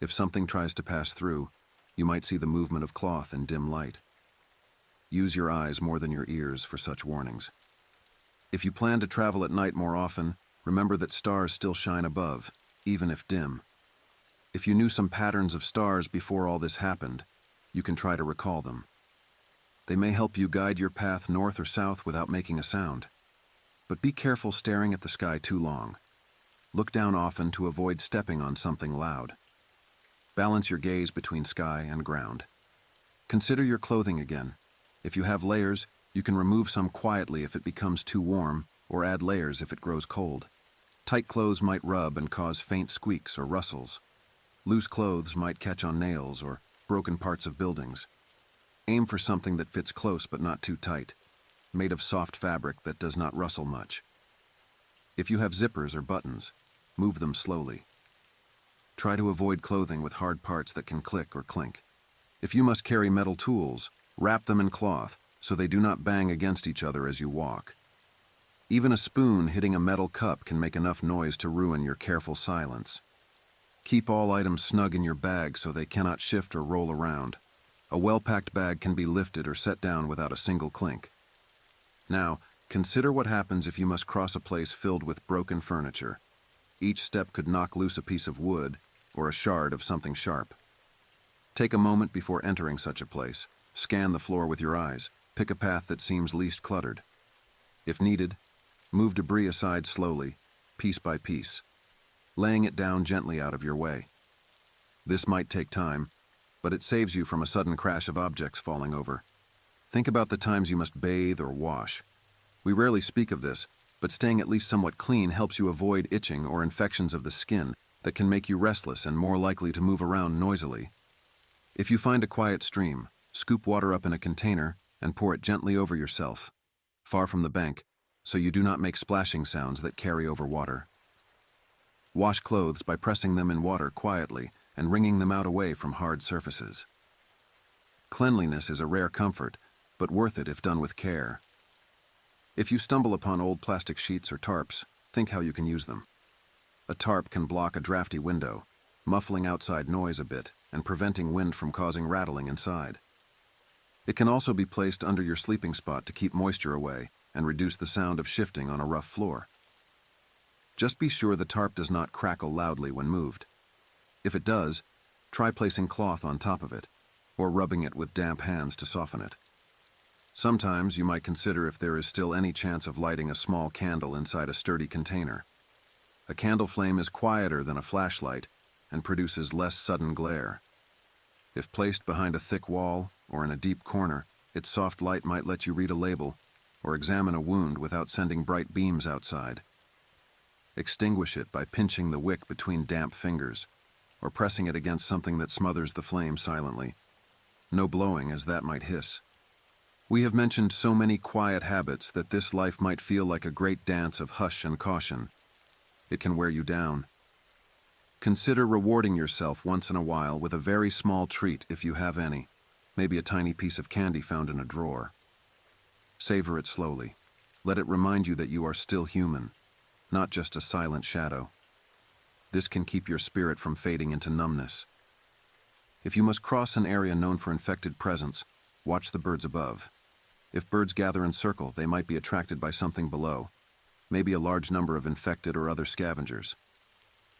If something tries to pass through, you might see the movement of cloth in dim light. Use your eyes more than your ears for such warnings. If you plan to travel at night more often, remember that stars still shine above, even if dim. If you knew some patterns of stars before all this happened, you can try to recall them. They may help you guide your path north or south without making a sound. But be careful staring at the sky too long. Look down often to avoid stepping on something loud. Balance your gaze between sky and ground. Consider your clothing again. If you have layers, you can remove some quietly if it becomes too warm, or add layers if it grows cold. Tight clothes might rub and cause faint squeaks or rustles. Loose clothes might catch on nails or broken parts of buildings. Aim for something that fits close but not too tight, made of soft fabric that does not rustle much. If you have zippers or buttons, move them slowly. Try to avoid clothing with hard parts that can click or clink. If you must carry metal tools, wrap them in cloth so they do not bang against each other as you walk. Even a spoon hitting a metal cup can make enough noise to ruin your careful silence. Keep all items snug in your bag so they cannot shift or roll around. A well-packed bag can be lifted or set down without a single clink. Now, consider what happens if you must cross a place filled with broken furniture. Each step could knock loose a piece of wood or a shard of something sharp. Take a moment before entering such a place. Scan the floor with your eyes. Pick a path that seems least cluttered. If needed, move debris aside slowly, piece by piece, laying it down gently out of your way. This might take time, but it saves you from a sudden crash of objects falling over. Think about the times you must bathe or wash. We rarely speak of this, but staying at least somewhat clean helps you avoid itching or infections of the skin that can make you restless and more likely to move around noisily. If you find a quiet stream, scoop water up in a container and pour it gently over yourself, far from the bank, so you do not make splashing sounds that carry over water. Wash clothes by pressing them in water quietly and wringing them out away from hard surfaces. Cleanliness is a rare comfort, but worth it if done with care. If you stumble upon old plastic sheets or tarps, think how you can use them. A tarp can block a drafty window, muffling outside noise a bit and preventing wind from causing rattling inside. It can also be placed under your sleeping spot to keep moisture away and reduce the sound of shifting on a rough floor. Just be sure the tarp does not crackle loudly when moved. If it does, try placing cloth on top of it, or rubbing it with damp hands to soften it. Sometimes you might consider if there is still any chance of lighting a small candle inside a sturdy container. A candle flame is quieter than a flashlight and produces less sudden glare. If placed behind a thick wall or in a deep corner, its soft light might let you read a label or examine a wound without sending bright beams outside. Extinguish it by pinching the wick between damp fingers or pressing it against something that smothers the flame silently. No blowing, as that might hiss. We have mentioned so many quiet habits that this life might feel like a great dance of hush and caution. It can wear you down. Consider rewarding yourself once in a while with a very small treat if you have any, maybe a tiny piece of candy found in a drawer. Savor it slowly. Let it remind you that you are still human, not just a silent shadow. This can keep your spirit from fading into numbness. If you must cross an area known for infected presence, watch the birds above. If birds gather in circle, they might be attracted by something below, maybe a large number of infected or other scavengers.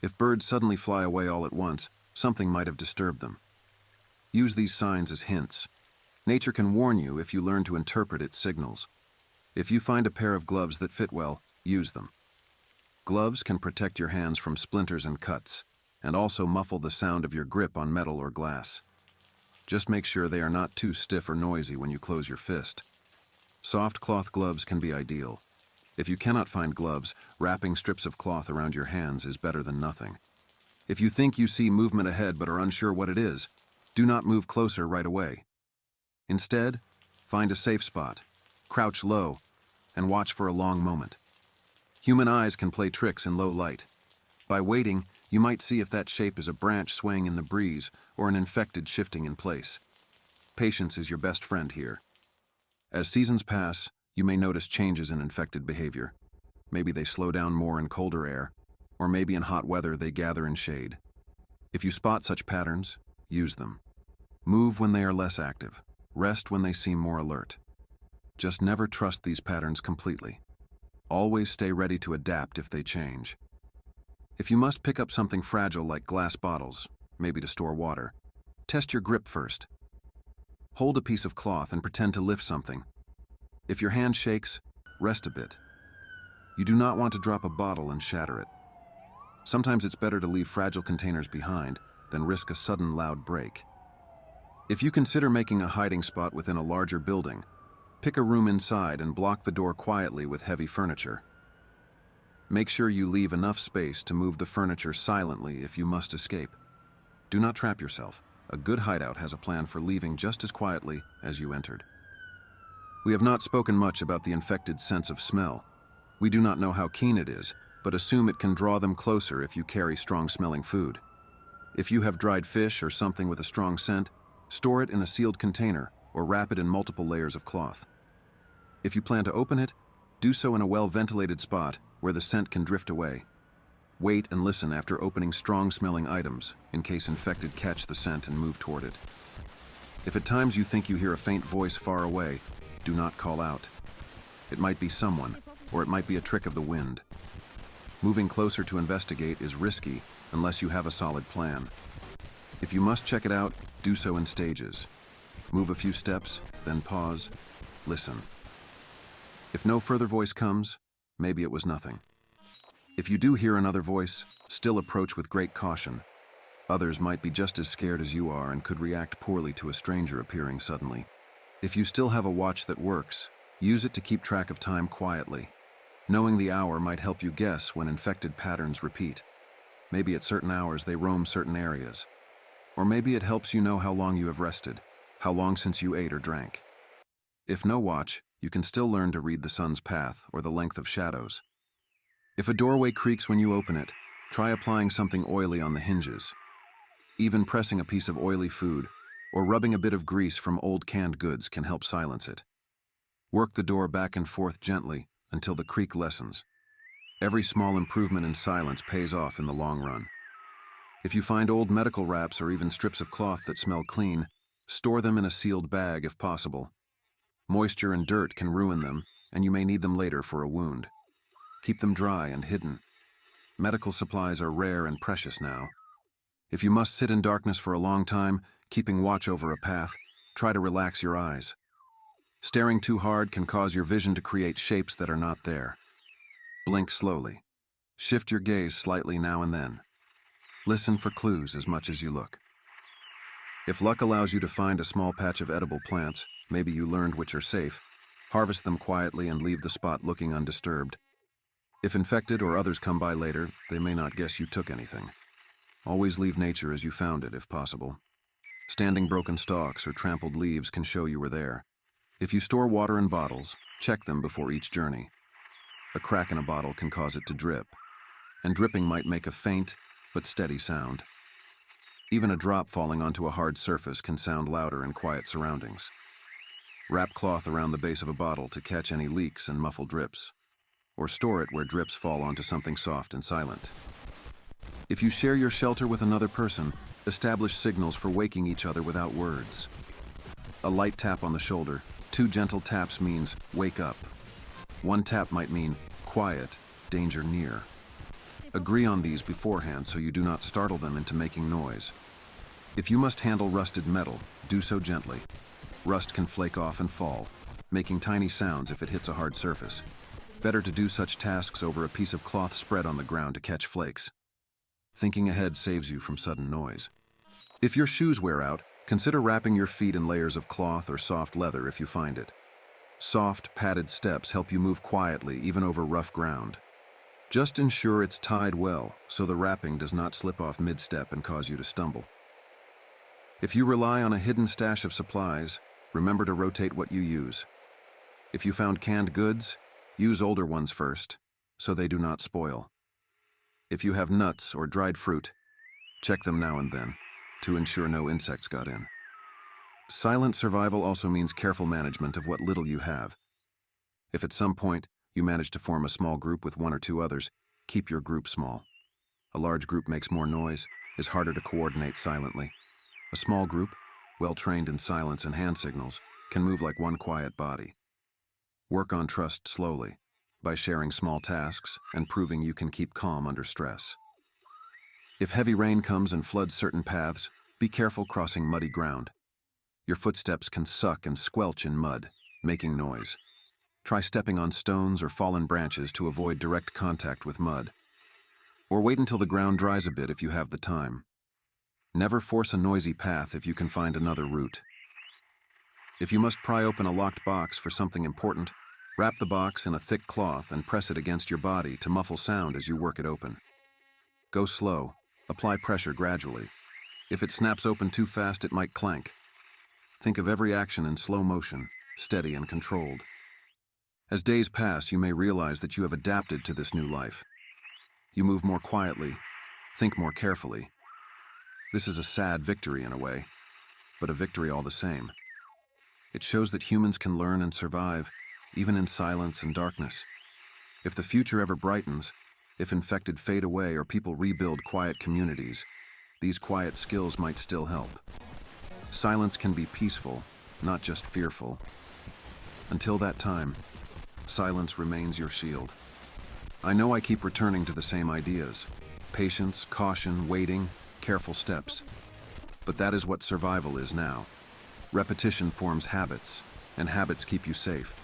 If birds suddenly fly away all at once, something might have disturbed them. Use these signs as hints. Nature can warn you if you learn to interpret its signals. If you find a pair of gloves that fit well, use them. Gloves can protect your hands from splinters and cuts, and also muffle the sound of your grip on metal or glass. Just make sure they are not too stiff or noisy when you close your fist. Soft cloth gloves can be ideal. If you cannot find gloves, wrapping strips of cloth around your hands is better than nothing. If you think you see movement ahead but are unsure what it is, do not move closer right away. Instead, find a safe spot, crouch low, and watch for a long moment. Human eyes can play tricks in low light. By waiting, you might see if that shape is a branch swaying in the breeze or an infected shifting in place. Patience is your best friend here. As seasons pass, you may notice changes in infected behavior. Maybe they slow down more in colder air, or maybe in hot weather they gather in shade. If you spot such patterns, use them. Move when they are less active. Rest when they seem more alert. Just never trust these patterns completely. Always stay ready to adapt if they change. If you must pick up something fragile like glass bottles, maybe to store water, test your grip first. Hold a piece of cloth and pretend to lift something. If your hand shakes, rest a bit. You do not want to drop a bottle and shatter it. Sometimes it's better to leave fragile containers behind than risk a sudden loud break. If you consider making a hiding spot within a larger building, pick a room inside and block the door quietly with heavy furniture. Make sure you leave enough space to move the furniture silently if you must escape. Do not trap yourself. A good hideout has a plan for leaving just as quietly as you entered. We have not spoken much about the infected sense of smell. We do not know how keen it is, but assume it can draw them closer if you carry strong-smelling food. If you have dried fish or something with a strong scent, store it in a sealed container or wrap it in multiple layers of cloth. If you plan to open it, do so in a well-ventilated spot where the scent can drift away. Wait and listen after opening strong-smelling items in case infected catch the scent and move toward it. If at times you think you hear a faint voice far away, do not call out. It might be someone, or it might be a trick of the wind. Moving closer to investigate is risky unless you have a solid plan. If you must check it out, do so in stages. Move a few steps, then pause, listen. If no further voice comes, maybe it was nothing. If you do hear another voice, still approach with great caution. Others might be just as scared as you are and could react poorly to a stranger appearing suddenly. If you still have a watch that works, use it to keep track of time quietly. Knowing the hour might help you guess when infected patterns repeat. Maybe at certain hours they roam certain areas. Or maybe it helps you know how long you have rested, how long since you ate or drank. If no watch, you can still learn to read the sun's path or the length of shadows. If a doorway creaks when you open it, try applying something oily on the hinges. Even pressing a piece of oily food or rubbing a bit of grease from old canned goods can help silence it. Work the door back and forth gently until the creak lessens. Every small improvement in silence pays off in the long run. If you find old medical wraps or even strips of cloth that smell clean, store them in a sealed bag if possible. Moisture and dirt can ruin them, and you may need them later for a wound. Keep them dry and hidden. Medical supplies are rare and precious now. If you must sit in darkness for a long time, keeping watch over a path, try to relax your eyes. Staring too hard can cause your vision to create shapes that are not there. Blink slowly. Shift your gaze slightly now and then. Listen for clues as much as you look. If luck allows you to find a small patch of edible plants, maybe you learned which are safe, harvest them quietly and leave the spot looking undisturbed. If infected or others come by later, they may not guess you took anything. Always leave nature as you found it if possible. Standing broken stalks or trampled leaves can show you were there. If you store water in bottles, check them before each journey. A crack in a bottle can cause it to drip, and dripping might make a faint but steady sound. Even a drop falling onto a hard surface can sound louder in quiet surroundings. Wrap cloth around the base of a bottle to catch any leaks and muffle drips, or store it where drips fall onto something soft and silent. If you share your shelter with another person, establish signals for waking each other without words. A light tap on the shoulder, 2 gentle taps means wake up. 1 tap might mean quiet, danger near. Agree on these beforehand so you do not startle them into making noise. If you must handle rusted metal, do so gently. Rust can flake off and fall, making tiny sounds if it hits a hard surface. Better to do such tasks over a piece of cloth spread on the ground to catch flakes. Thinking ahead saves you from sudden noise. If your shoes wear out, consider wrapping your feet in layers of cloth or soft leather if you find it. Soft, padded steps help you move quietly even over rough ground. Just ensure it's tied well so the wrapping does not slip off mid-step and cause you to stumble. If you rely on a hidden stash of supplies, remember to rotate what you use. If you found canned goods, use older ones first so they do not spoil. If you have nuts or dried fruit, check them now and then to ensure no insects got in. Silent survival also means careful management of what little you have. If at some point you manage to form a small group with 1 or 2 others, keep your group small. A large group makes more noise, is harder to coordinate silently. A small group, well trained in silence and hand signals, can move like one quiet body. Work on trust slowly, by sharing small tasks and proving you can keep calm under stress. If heavy rain comes and floods certain paths, be careful crossing muddy ground. Your footsteps can suck and squelch in mud, making noise. Try stepping on stones or fallen branches to avoid direct contact with mud. Or wait until the ground dries a bit if you have the time. Never force a noisy path if you can find another route. If you must pry open a locked box for something important, wrap the box in a thick cloth and press it against your body to muffle sound as you work it open. Go slow, apply pressure gradually. If it snaps open too fast, it might clank. Think of every action in slow motion, steady and controlled. As days pass, you may realize that you have adapted to this new life. You move more quietly, think more carefully. This is a sad victory in a way, but a victory all the same. It shows that humans can learn and survive, even in silence and darkness. If the future ever brightens, if infected fade away or people rebuild quiet communities, these quiet skills might still help. Silence can be peaceful, not just fearful. Until that time, silence remains your shield. I know I keep returning to the same ideas: patience, caution, waiting, careful steps. But that is what survival is now. Repetition forms habits, and habits keep you safe.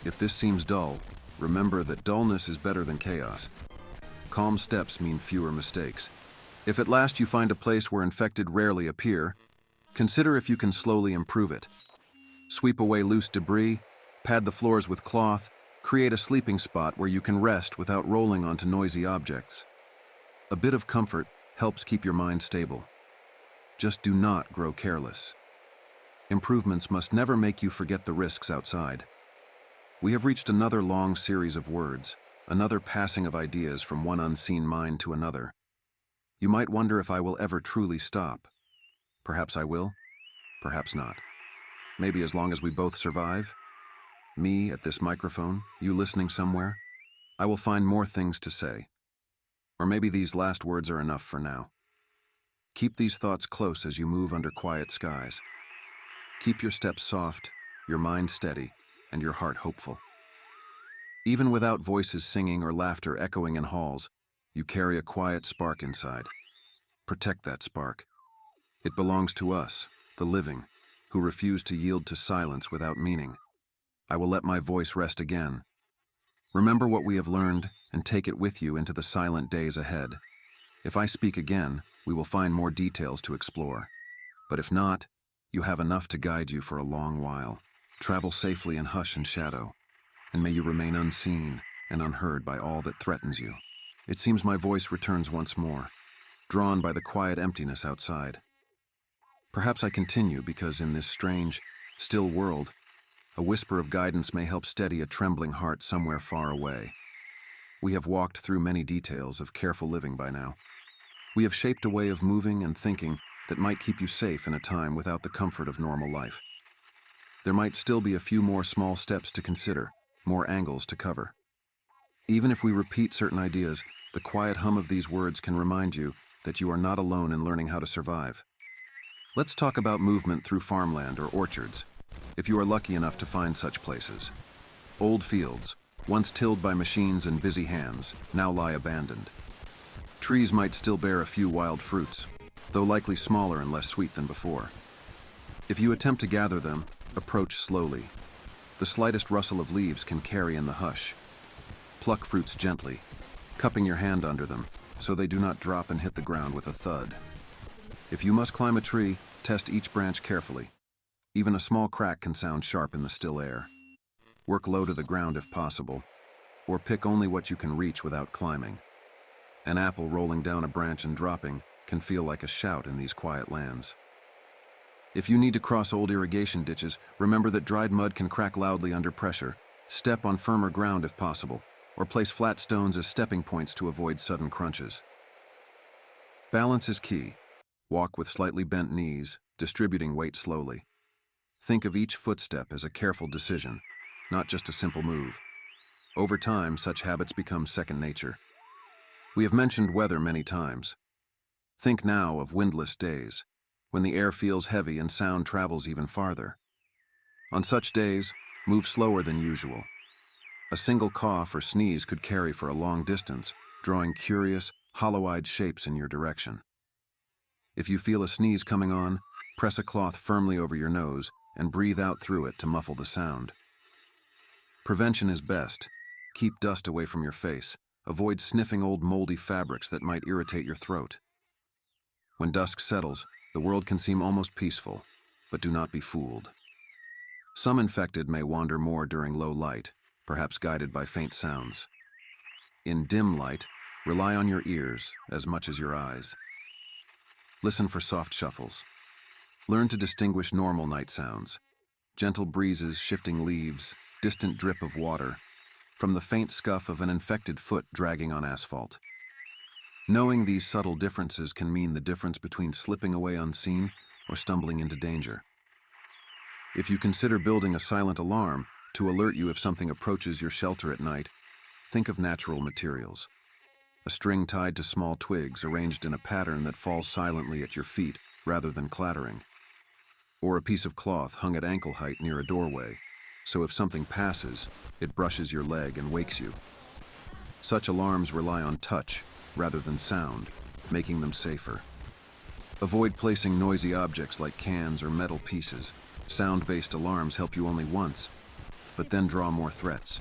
If this seems dull, remember that dullness is better than chaos. Calm steps mean fewer mistakes. If at last you find a place where infected rarely appear, consider if you can slowly improve it. Sweep away loose debris, pad the floors with cloth, create a sleeping spot where you can rest without rolling onto noisy objects. A bit of comfort helps keep your mind stable. Just do not grow careless. Improvements must never make you forget the risks outside. We have reached another long series of words, another passing of ideas from one unseen mind to another. You might wonder if I will ever truly stop. Perhaps I will, perhaps not. Maybe as long as we both survive, me at this microphone, you listening somewhere, I will find more things to say. Or maybe these last words are enough for now. Keep these thoughts close as you move under quiet skies. Keep your steps soft, your mind steady, and your heart hopeful. Even without voices singing or laughter echoing in halls, you carry a quiet spark inside. Protect that spark. It belongs to us, the living, who refuse to yield to silence without meaning. I will let my voice rest again. Remember what we have learned and take it with you into the silent days ahead. If I speak again, we will find more details to explore. But if not, you have enough to guide you for a long while. Travel safely in hush and shadow, and may you remain unseen and unheard by all that threatens you. It seems my voice returns once more, drawn by the quiet emptiness outside. Perhaps I continue because in this strange, still world, a whisper of guidance may help steady a trembling heart somewhere far away. We have walked through many details of careful living by now. We have shaped a way of moving and thinking that might keep you safe in a time without the comfort of normal life. There might still be a few more small steps to consider, more angles to cover. Even if we repeat certain ideas, the quiet hum of these words can remind you that you are not alone in learning how to survive. Let's talk about movement through farmland or orchards, if you are lucky enough to find such places. Old fields, once tilled by machines and busy hands, now lie abandoned. Trees might still bear a few wild fruits, though likely smaller and less sweet than before. If you attempt to gather them, approach slowly. The slightest rustle of leaves can carry in the hush. Pluck fruits gently, cupping your hand under them so they do not drop and hit the ground with a thud. If you must climb a tree, test each branch carefully. Even a small crack can sound sharp in the still air. Work low to the ground if possible, or pick only what you can reach without climbing. An apple rolling down a branch and dropping can feel like a shout in these quiet lands. If you need to cross old irrigation ditches, remember that dried mud can crack loudly under pressure. Step on firmer ground if possible, or place flat stones as stepping points to avoid sudden crunches. Balance is key. Walk with slightly bent knees, distributing weight slowly. Think of each footstep as a careful decision, not just a simple move. Over time, such habits become second nature. We have mentioned weather many times. Think now of windless days, when the air feels heavy and sound travels even farther. On such days, move slower than usual. A single cough or sneeze could carry for a long distance, drawing curious, hollow-eyed shapes in your direction. If you feel a sneeze coming on, press a cloth firmly over your nose and breathe out through it to muffle the sound. Prevention is best. Keep dust away from your face. Avoid sniffing old moldy fabrics that might irritate your throat. When dusk settles, the world can seem almost peaceful, but do not be fooled. Some infected may wander more during low light, perhaps guided by faint sounds. In dim light, rely on your ears as much as your eyes. Listen for soft shuffles. Learn to distinguish normal night sounds, gentle breezes shifting leaves, distant drip of water, from the faint scuff of an infected foot dragging on asphalt. Knowing these subtle differences can mean the difference between slipping away unseen or stumbling into danger. If you consider building a silent alarm to alert you if something approaches your shelter at night, think of natural materials. A string tied to small twigs arranged in a pattern that falls silently at your feet rather than clattering. Or a piece of cloth hung at ankle height near a doorway, so if something passes, it brushes your leg and wakes you. Such alarms rely on touch rather than sound, making them safer. Avoid placing noisy objects like cans or metal pieces. Sound-based alarms help you only once, but then draw more threats.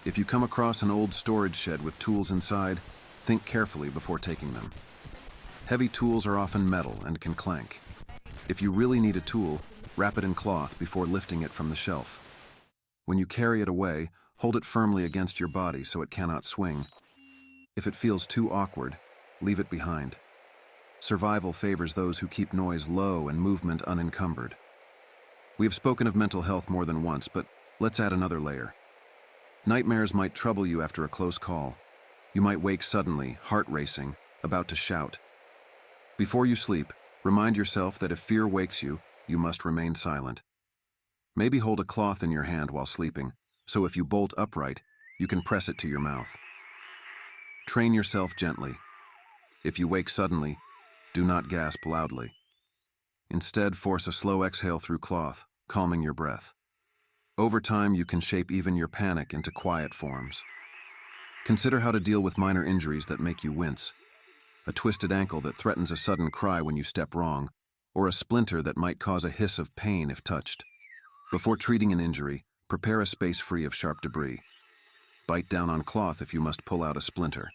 If you come across an old storage shed with tools inside, think carefully before taking them. Heavy tools are often metal and can clank. If you really need a tool, wrap it in cloth before lifting it from the shelf. When you carry it away, hold it firmly against your body so it cannot swing. If it feels too awkward, leave it behind. Survival favors those who keep noise low and movement unencumbered. We have spoken of mental health more than once, but let's add another layer. Nightmares might trouble you after a close call. You might wake suddenly, heart racing, about to shout. Before you sleep, remind yourself that if fear wakes you, you must remain silent. Maybe hold a cloth in your hand while sleeping, so if you bolt upright, you can press it to your mouth. Train yourself gently. If you wake suddenly, do not gasp loudly. Instead, force a slow exhale through cloth, calming your breath. Over time, you can shape even your panic into quiet forms. Consider how to deal with minor injuries that make you wince. A twisted ankle that threatens a sudden cry when you step wrong, or a splinter that might cause a hiss of pain if touched. Before treating an injury, prepare a space free of sharp debris. Bite down on cloth if you must pull out a splinter.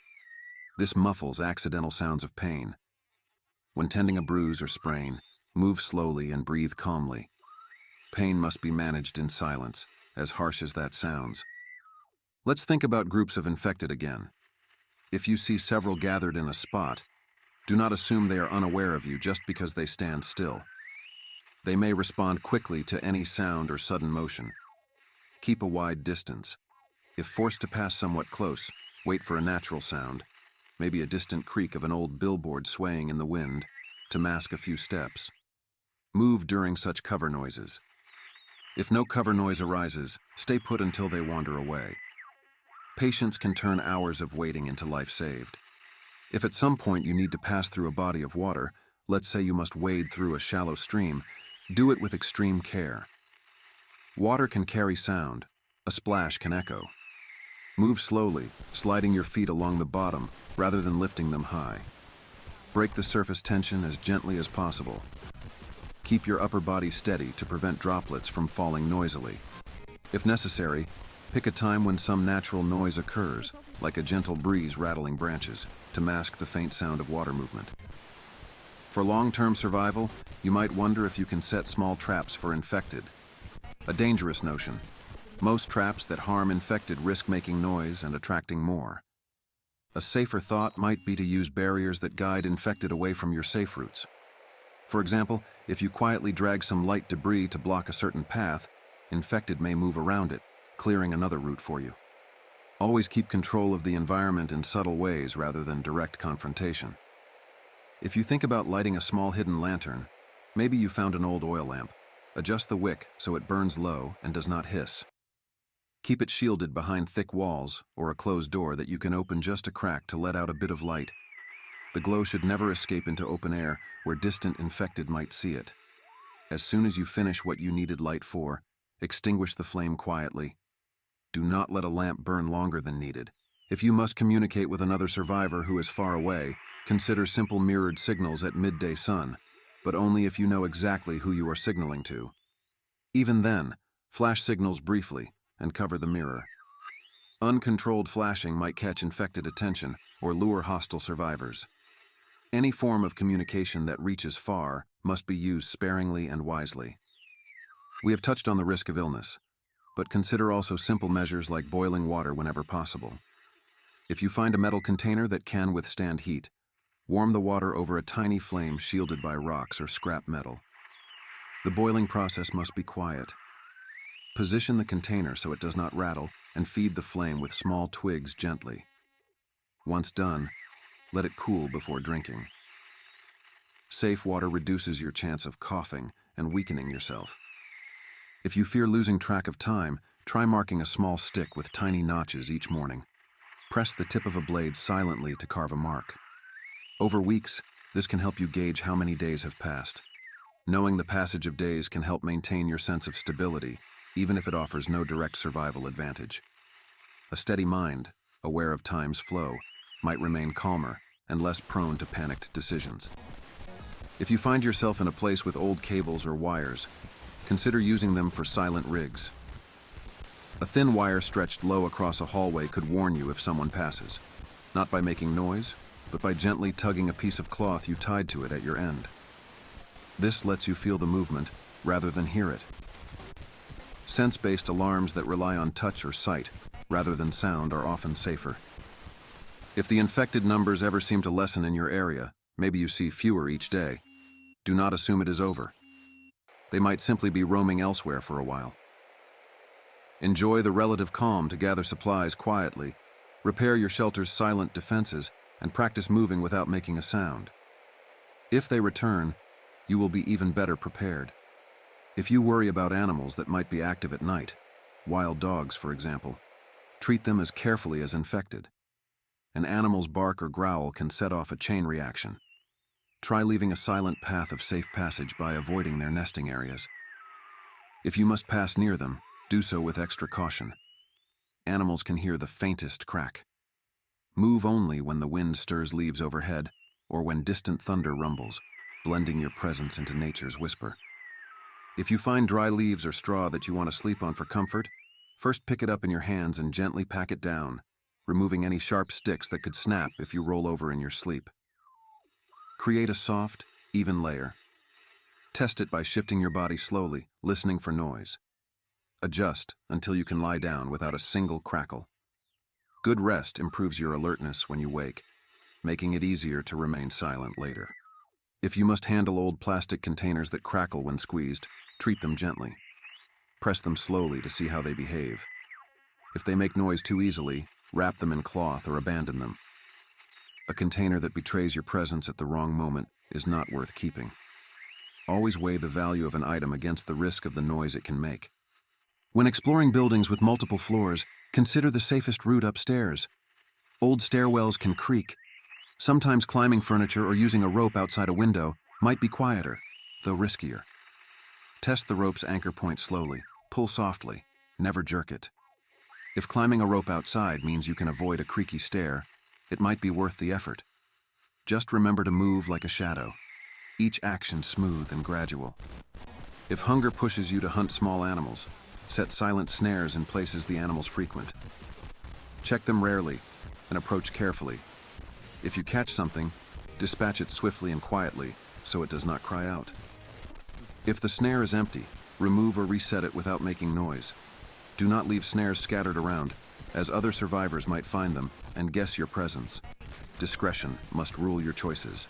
This muffles accidental sounds of pain. When tending a bruise or sprain, move slowly and breathe calmly. Pain must be managed in silence, as harsh as that sounds. Let's think about groups of infected again. If you see several gathered in a spot, do not assume they are unaware of you just because they stand still. They may respond quickly to any sound or sudden motion. Keep a wide distance. If forced to pass somewhat close, wait for a natural sound, maybe a distant creak of an old billboard swaying in the wind, to mask a few steps. Move during such cover noises. If no cover noise arises, stay put until they wander away. Patience can turn hours of waiting into life saved. If at some point you need to pass through a body of water, let's say you must wade through a shallow stream, do it with extreme care. Water can carry sound, a splash can echo. Move slowly, sliding your feet along the bottom rather than lifting them high. Break the surface tension as gently as possible. Keep your upper body steady to prevent droplets from falling noisily. If necessary, pick a time when some natural noise occurs, like a gentle breeze rattling branches, to mask the faint sound of water movement. For long-term survival, you might wonder if you can set small traps for infected. A dangerous notion. Most traps that harm infected risk making noise and attracting more. A safer thought might be to use barriers that guide infected away from your safe routes. For example, if you quietly drag some light debris to block a certain path, infected may move around it, clearing another route for you. Always keep control of the environment in subtle ways rather than direct confrontation. If you think about lighting a small hidden lantern, maybe you found an old oil lamp. Adjust the wick so it burns low and does not hiss. Keep it shielded behind thick walls or a closed door that you can open just a crack to let out a bit of light. The glow should never escape into open air where distant infected might see it. As soon as you finish what you needed light for, extinguish the flame quietly. Do not let a lamp burn longer than needed. If you must communicate with another survivor who is far away, consider simple mirrored signals at midday sun, but only if you know exactly who you are signaling to. Even then, flash signals briefly and cover the mirror. Uncontrolled flashing might catch infected attention or lure hostile survivors. Any form of communication that reaches far must be used sparingly and wisely. We have touched on the risk of illness, but consider also simple measures like boiling water whenever possible. If you find a metal container that can withstand heat, warm the water over a tiny flame shielded by rocks or scrap metal. The boiling process must be quiet. Position the container so it does not rattle and feed the flame with small twigs gently. Once done, let it cool before drinking. Safe water reduces your chance of coughing and weakening yourself. If you fear losing track of time, try marking a small stick with tiny notches each morning. Press the tip of a blade silently to carve a mark. Over weeks, this can help you gauge how many days have passed. Knowing the passage of days can help maintain your sense of stability, even if it offers no direct survival advantage. A steady mind, aware of time's flow, might remain calmer and less prone to panicked decisions. If you find yourself in a place with old cables or wires, consider using them for silent rigs. A thin wire stretched low across a hallway could warn you if someone passes, not by making noise, but by gently tugging a piece of cloth you tied to it at your end. This lets you feel the movement rather than hear it. Sense-based alarms that rely on touch or sight rather than sound are often safer. If the infected numbers ever seem to lessen in your area, maybe you see fewer each day, do not assume it is over. They might simply be roaming elsewhere for a while. Enjoy the relative calm to gather supplies quietly, repair your shelter's silent defenses, and practice moving without making a sound. If they return, you will be even better prepared. If you worry about animals that might be active at night, wild dogs for example, treat them as carefully as infected. An animal's bark or growl can set off a chain reaction. Try leaving a silent path of safe passage by avoiding their nesting areas. If you must pass near them, do so with extra caution. Animals can hear the faintest crack. Move only when the wind stirs leaves overhead or when distant thunder rumbles, blending your presence into nature's whisper. If you find dry leaves or straw that you want to sleep on for comfort, first pick it up in your hands and gently pack it down, removing any sharp sticks that could snap if you roll over in your sleep. Create a soft, even layer. Test it by shifting your body slowly, listening for noise. Adjust until you can lie down without a single crackle. Good rest improves your alertness when you wake, making it easier to remain silent later. If you must handle old plastic containers that crackle when squeezed, treat them gently. Press them slowly to see how they behave. If they make noise too easily, wrap them in cloth or abandon them. A container that betrays your presence at the wrong moment is not worth keeping. Always weigh the value of an item against the risk of the noise it can make. When exploring buildings with multiple floors, consider the safest route upstairs. Old stairwells can creak. Sometimes climbing furniture or using a rope outside a window might be quieter, though riskier. Test the rope's anchor point slowly. Pull softly. Never jerk it. If climbing a rope outside means you can avoid a creaky stair, it might be worth the effort. Just remember to move like a shadow, each action smooth and gradual. If hunger pushes you to hunt small animals, set silent snares in places the animals frequent. Check them rarely and approach carefully. If you catch something, dispatch it swiftly and quietly so it does not cry out. If the snare is empty, remove or reset it without making noise. Do not leave snares scattered around, as other survivors might find them and guess your presence. Discretion must rule your choices.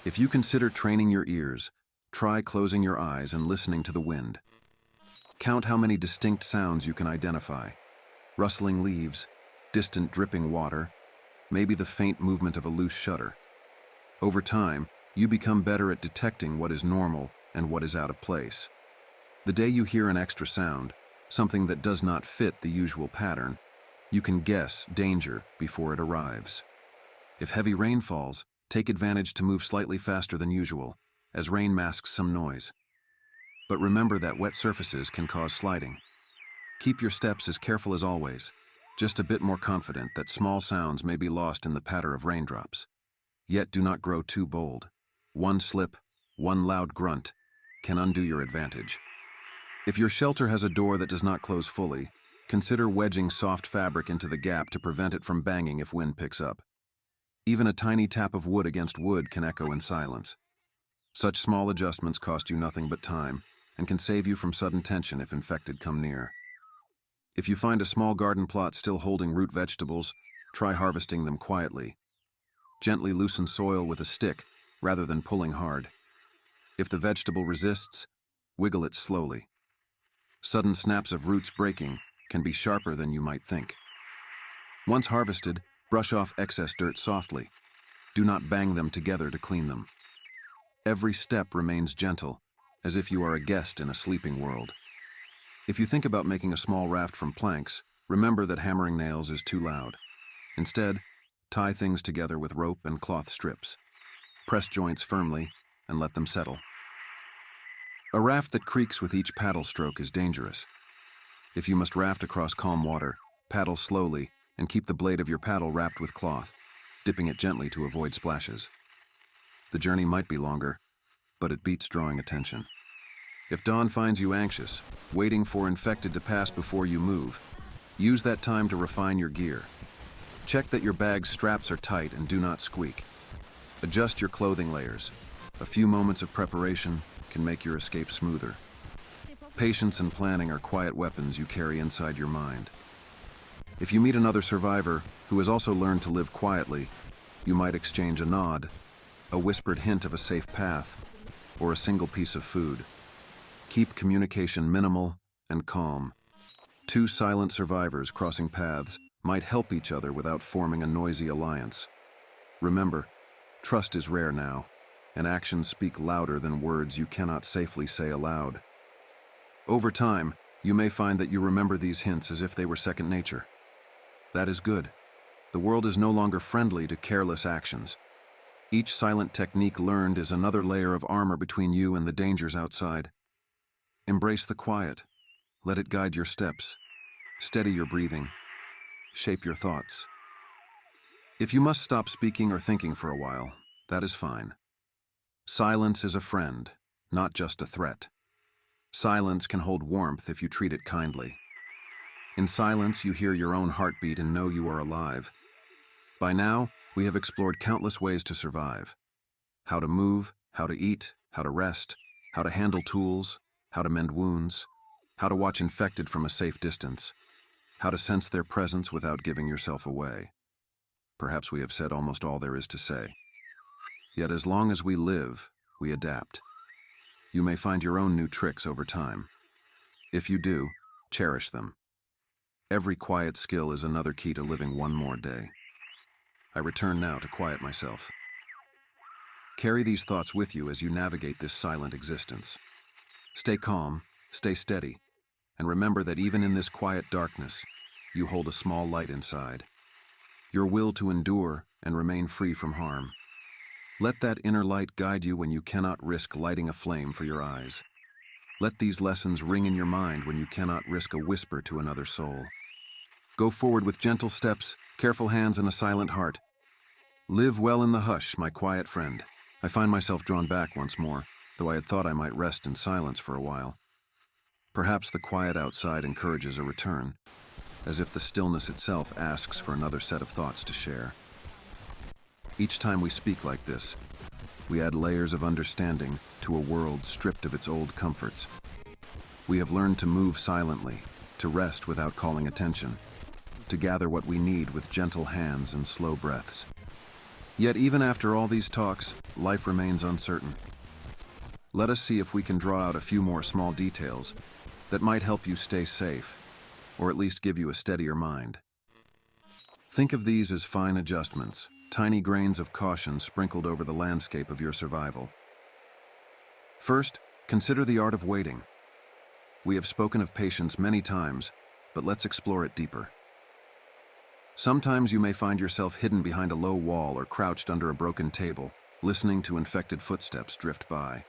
If you consider training your ears, try closing your eyes and listening to the wind. Count how many distinct sounds you can identify. Rustling leaves, distant dripping water, maybe the faint movement of a loose shutter. Over time, you become better at detecting what is normal and what is out of place. The day you hear an extra sound, something that does not fit the usual pattern, you can guess danger before it arrives. If heavy rain falls, take advantage to move slightly faster than usual, as rain masks some noise. But remember that wet surfaces can cause sliding. Keep your steps as careful as always, just a bit more confident that small sounds may be lost in the patter of raindrops. Yet do not grow too bold. One slip, one loud grunt, can undo your advantage. If your shelter has a door that does not close fully, consider wedging soft fabric into the gap to prevent it from banging if wind picks up. Even a tiny tap of wood against wood can echo in silence. Such small adjustments cost you nothing but time and can save you from sudden tension if infected come near. If you find a small garden plot still holding root vegetables, try harvesting them quietly. Gently loosen soil with a stick rather than pulling hard. If the vegetable resists, wiggle it slowly. Sudden snaps of roots breaking can be sharper than you might think. Once harvested, brush off excess dirt softly. Do not bang them together to clean them. Every step remains gentle, as if you are a guest in a sleeping world. If you think about making a small raft from planks, remember that hammering nails is too loud. Instead, tie things together with rope and cloth strips. Press joints firmly and let them settle. A raft that creaks with each paddle stroke is dangerous. If you must raft across calm water, paddle slowly and keep the blade of your paddle wrapped with cloth, dipping it gently to avoid splashes. The journey might be longer, but it beats drawing attention. If dawn finds you anxious, waiting for infected to pass before you move, use that time to refine your gear. Check that your bag's straps are tight and do not squeak. Adjust your clothing layers. A few moments of preparation can make your escape smoother. Patience and planning are quiet weapons you carry inside your mind. If you meet another survivor who has also learned to live quietly, you might exchange a nod, a whispered hint of a safe path, or a single piece of food. Keep communication minimal and calm. Two silent survivors crossing paths might help each other without forming a noisy alliance. Remember, trust is rare now, and actions speak louder than words you cannot safely say aloud. Over time, you may find that you remember these hints as if they were second nature. That is good. The world is no longer friendly to careless actions. Each silent technique learned is another layer of armor between you and the dangers outside. Embrace the quiet. Let it guide your steps. Steady your breathing. Shape your thoughts. If you must stop speaking or thinking for a while, that is fine. Silence is a friend, not just a threat. Silence can hold warmth if you treat it kindly. In silence, you hear your own heartbeat and know you are alive. By now, we have explored countless ways to survive. How to move, how to eat, how to rest, how to handle tools, how to mend wounds, how to watch infected from a safe distance, how to sense their presence without giving yourself away. Perhaps we have said almost all there is to say. Yet as long as we live, we adapt. You may find your own new tricks over time. If you do, cherish them. Every quiet skill is another key to living one more day. I return now to quiet myself. Carry these thoughts with you as you navigate this silent existence. Stay calm, stay steady, and remember that even in this quiet darkness, you hold a small light inside. Your will to endure and remain free from harm. Let that inner light guide you when you cannot risk lighting a flame for your eyes. Let these lessons ring in your mind when you cannot risk a whisper to another soul. Go forward with gentle steps, careful hands, and a silent heart. Live well in the hush, my quiet friend. I find myself drawn back once more, though I had thought I might rest in silence for a while. Perhaps the quiet outside encourages a return, as if the stillness itself asks for another set of thoughts to share. Each time we speak like this, we add layers of understanding to a world stripped of its old comforts. We have learned to move silently, to rest without calling attention, to gather what we need with gentle hands and slow breaths. Yet even after all these talks, life remains uncertain. Let us see if we can draw out a few more small details that might help you stay safe, or at least give you a steadier mind. Think of these as fine adjustments, tiny grains of caution sprinkled over the landscape of your survival. First, consider the art of waiting. We have spoken of patience many times, but let's explore it deeper. Sometimes you may find yourself hidden behind a low wall or crouched under a broken table, listening to infected footsteps drift by.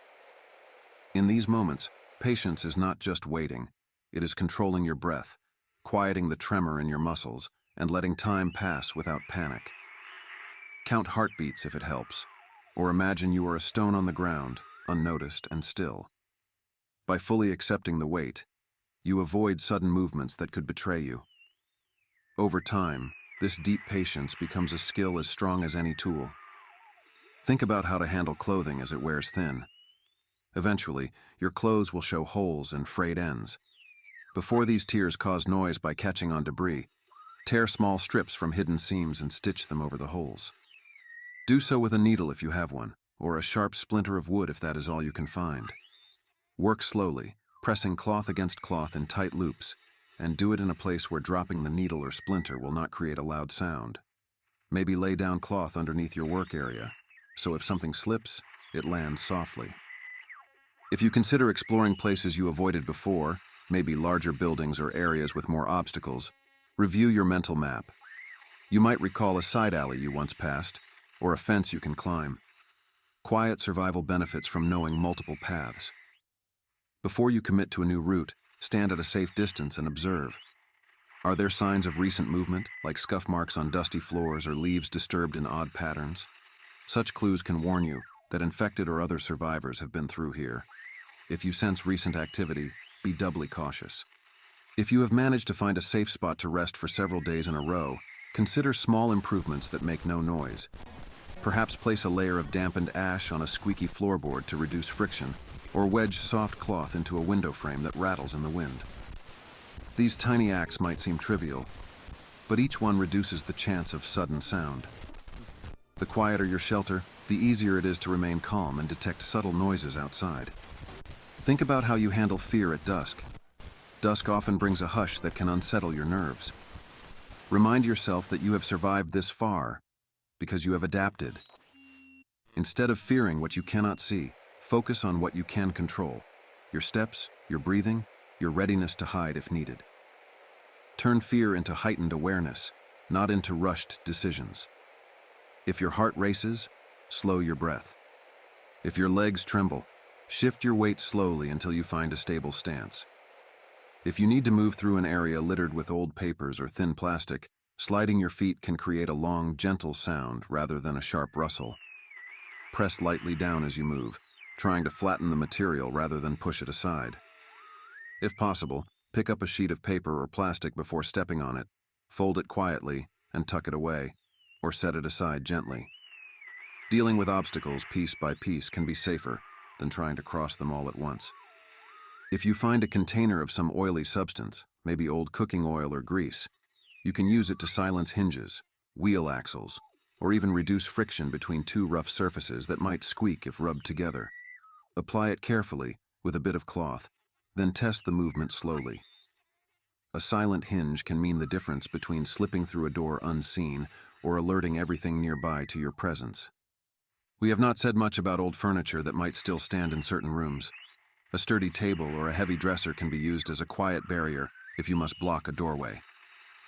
In these moments, patience is not just waiting, it is controlling your breath, quieting the tremor in your muscles, and letting time pass without panic. Count heartbeats if it helps, or imagine you are a stone on the ground, unnoticed and still. By fully accepting the wait, you avoid sudden movements that could betray you. Over time, this deep patience becomes a skill as strong as any tool. Think about how to handle clothing as it wears thin. Eventually, your clothes will show holes and frayed ends. Before these tears cause noise by catching on debris, tear small strips from hidden seams and stitch them over the holes. Do so with a needle if you have one, or a sharp splinter of wood if that is all you can find. Work slowly, pressing cloth against cloth in tight loops, and do it in a place where dropping the needle or splinter will not create a loud sound. Maybe lay down cloth underneath your work area, so if something slips, it lands softly. If you consider exploring places you avoided before, maybe larger buildings or areas with more obstacles, review your mental map. You might recall a side alley you once passed, or a fence you can climb. Quiet survival benefits from knowing multiple paths. Before you commit to a new route, stand at a safe distance and observe. Are there signs of recent movement, like scuff marks on dusty floors or leaves disturbed in odd patterns? Such clues can warn you, that infected or other survivors have been through here. If you sense recent activity, be doubly cautious. If you have managed to find a safe spot to rest for several days in a row, consider small improvements that make no noise. Perhaps place a layer of dampened ash on a squeaky floorboard to reduce friction, or wedge soft cloth into a window frame that rattles in the wind. These tiny acts might seem trivial, but each one reduces the chance of sudden sound. The quieter your shelter, the easier it is to remain calm and detect subtle noises outside. Think about how you handle fear at dusk. Dusk often brings a hush that can unsettle your nerves. Remind yourself that you have survived this far because you have adapted. Instead of fearing what you cannot see, focus on what you can control: your steps, your breathing, your readiness to hide if needed. Turn fear into heightened awareness, not into rushed decisions. If your heart races, slow your breath. If your legs tremble, shift your weight slowly until you find a stable stance. If you need to move through an area littered with old papers or thin plastic, sliding your feet can create a long, gentle sound rather than a sharp rustle. Press lightly down as you move, trying to flatten the material rather than push it aside. If possible, pick up a sheet of paper or plastic before stepping on it, fold it quietly, and tuck it away, or set it aside gently. Dealing with obstacles piece by piece can be safer than trying to cross them all at once. If you find a container of some oily substance, maybe old cooking oil or grease, you can use it to silence hinges, wheel axles, or even reduce friction between two rough surfaces that might squeak if rubbed together. Apply it carefully with a bit of cloth, then test the movement slowly. A silent hinge can mean the difference between slipping through a door unseen or alerting everything nearby to your presence. We have not said much about old furniture that might still stand in certain rooms. A sturdy table or a heavy dresser can be used as a quiet barrier if you must block a doorway.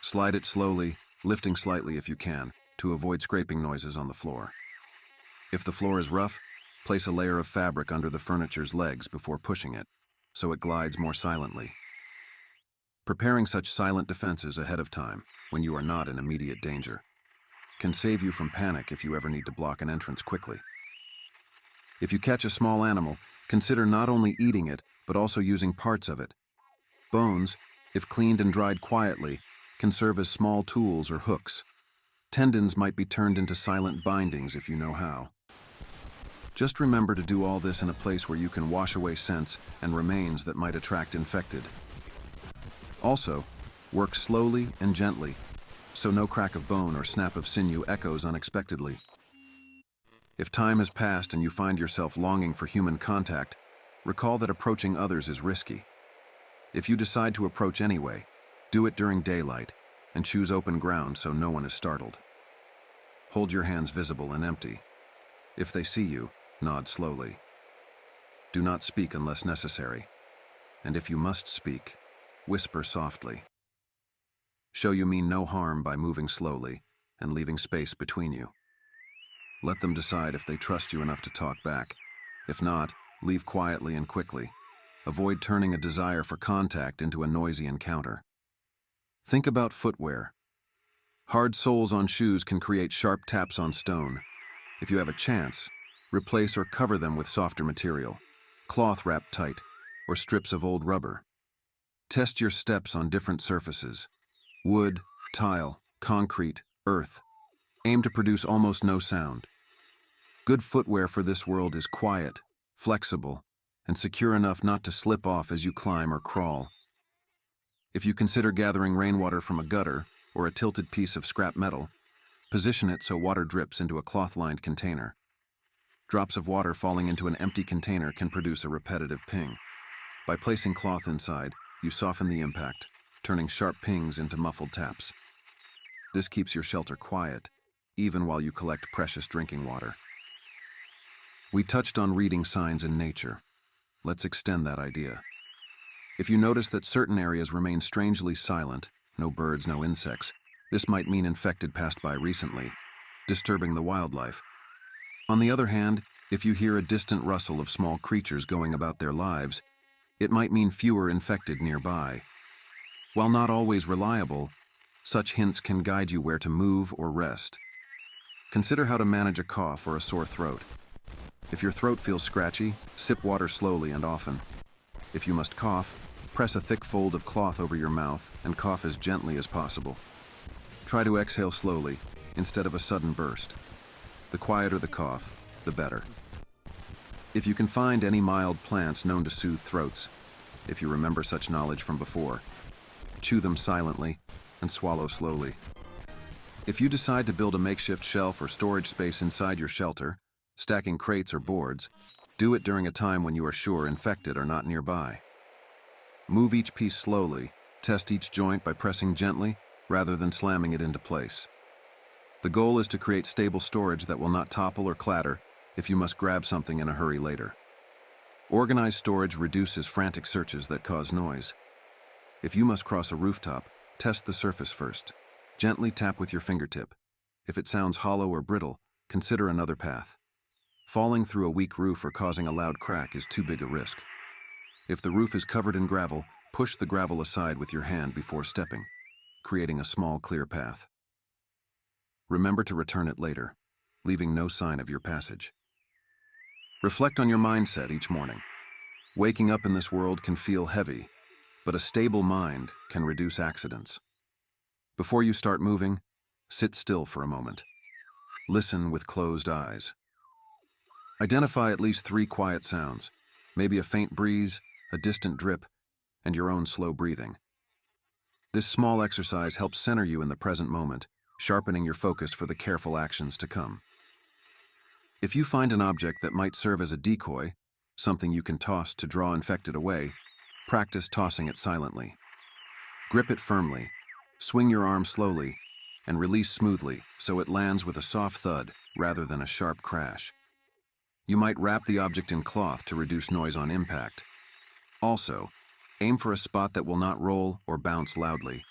Slide it slowly, lifting slightly if you can, to avoid scraping noises on the floor. If the floor is rough, place a layer of fabric under the furniture's legs before pushing it, so it glides more silently. Preparing such silent defenses ahead of time, when you are not in immediate danger, can save you from panic if you ever need to block an entrance quickly. If you catch a small animal, consider not only eating it, but also using parts of it. Bones, if cleaned and dried quietly, can serve as small tools or hooks. Tendons might be turned into silent bindings if you know how. Just remember to do all this in a place where you can wash away scents and remains that might attract infected. Also, work slowly and gently, so no crack of bone or snap of sinew echoes unexpectedly. If time has passed and you find yourself longing for human contact, recall that approaching others is risky. If you decide to approach anyway, do it during daylight and choose open ground so no one is startled. Hold your hands visible and empty. If they see you, nod slowly. Do not speak unless necessary, and if you must speak, whisper softly. Show you mean no harm by moving slowly and leaving space between you. Let them decide if they trust you enough to talk back. If not, leave quietly and quickly. Avoid turning a desire for contact into a noisy encounter. Think about footwear. Hard soles on shoes can create sharp taps on stone. If you have a chance, replace or cover them with softer material, cloth wrapped tight, or strips of old rubber. Test your steps on different surfaces: wood, tile, concrete, earth. Aim to produce almost no sound. Good footwear for this world is quiet, flexible, and secure enough not to slip off as you climb or crawl. If you consider gathering rainwater from a gutter or a tilted piece of scrap metal, position it so water drips into a cloth-lined container. Drops of water falling into an empty container can produce a repetitive ping. By placing cloth inside, you soften the impact, turning sharp pings into muffled taps. This keeps your shelter quiet, even while you collect precious drinking water. We touched on reading signs in nature. Let's extend that idea. If you notice that certain areas remain strangely silent, no birds, no insects, this might mean infected passed by recently, disturbing the wildlife. On the other hand, if you hear a distant rustle of small creatures going about their lives, it might mean fewer infected nearby. While not always reliable, such hints can guide you where to move or rest. Consider how to manage a cough or a sore throat. If your throat feels scratchy, sip water slowly and often. If you must cough, press a thick fold of cloth over your mouth and cough as gently as possible. Try to exhale slowly, instead of a sudden burst. The quieter the cough, the better. If you can find any mild plants known to soothe throats, if you remember such knowledge from before, chew them silently and swallow slowly. If you decide to build a makeshift shelf or storage space inside your shelter, stacking crates or boards, do it during a time when you are sure infected are not nearby. Move each piece slowly, test each joint by pressing gently rather than slamming it into place. The goal is to create stable storage that will not topple or clatter if you must grab something in a hurry later. Organized storage reduces frantic searches that cause noise. If you must cross a rooftop, test the surface first. Gently tap with your fingertip. If it sounds hollow or brittle, consider another path. Falling through a weak roof or causing a loud crack is too big a risk. If the roof is covered in gravel, push the gravel aside with your hand before stepping, creating a small, clear path. Remember to return it later, leaving no sign of your passage. Reflect on your mindset each morning. Waking up in this world can feel heavy, but a stable mind can reduce accidents. Before you start moving, sit still for a moment. Listen with closed eyes. Identify at least 3 quiet sounds, maybe a faint breeze, a distant drip, and your own slow breathing. This small exercise helps center you in the present moment, sharpening your focus for the careful actions to come. If you find an object that might serve as a decoy, something you can toss to draw infected away, practice tossing it silently. Grip it firmly, swing your arm slowly, and release smoothly so it lands with a soft thud rather than a sharp crash. You might wrap the object in cloth to reduce noise on impact. Also, aim for a spot that will not roll or bounce loudly.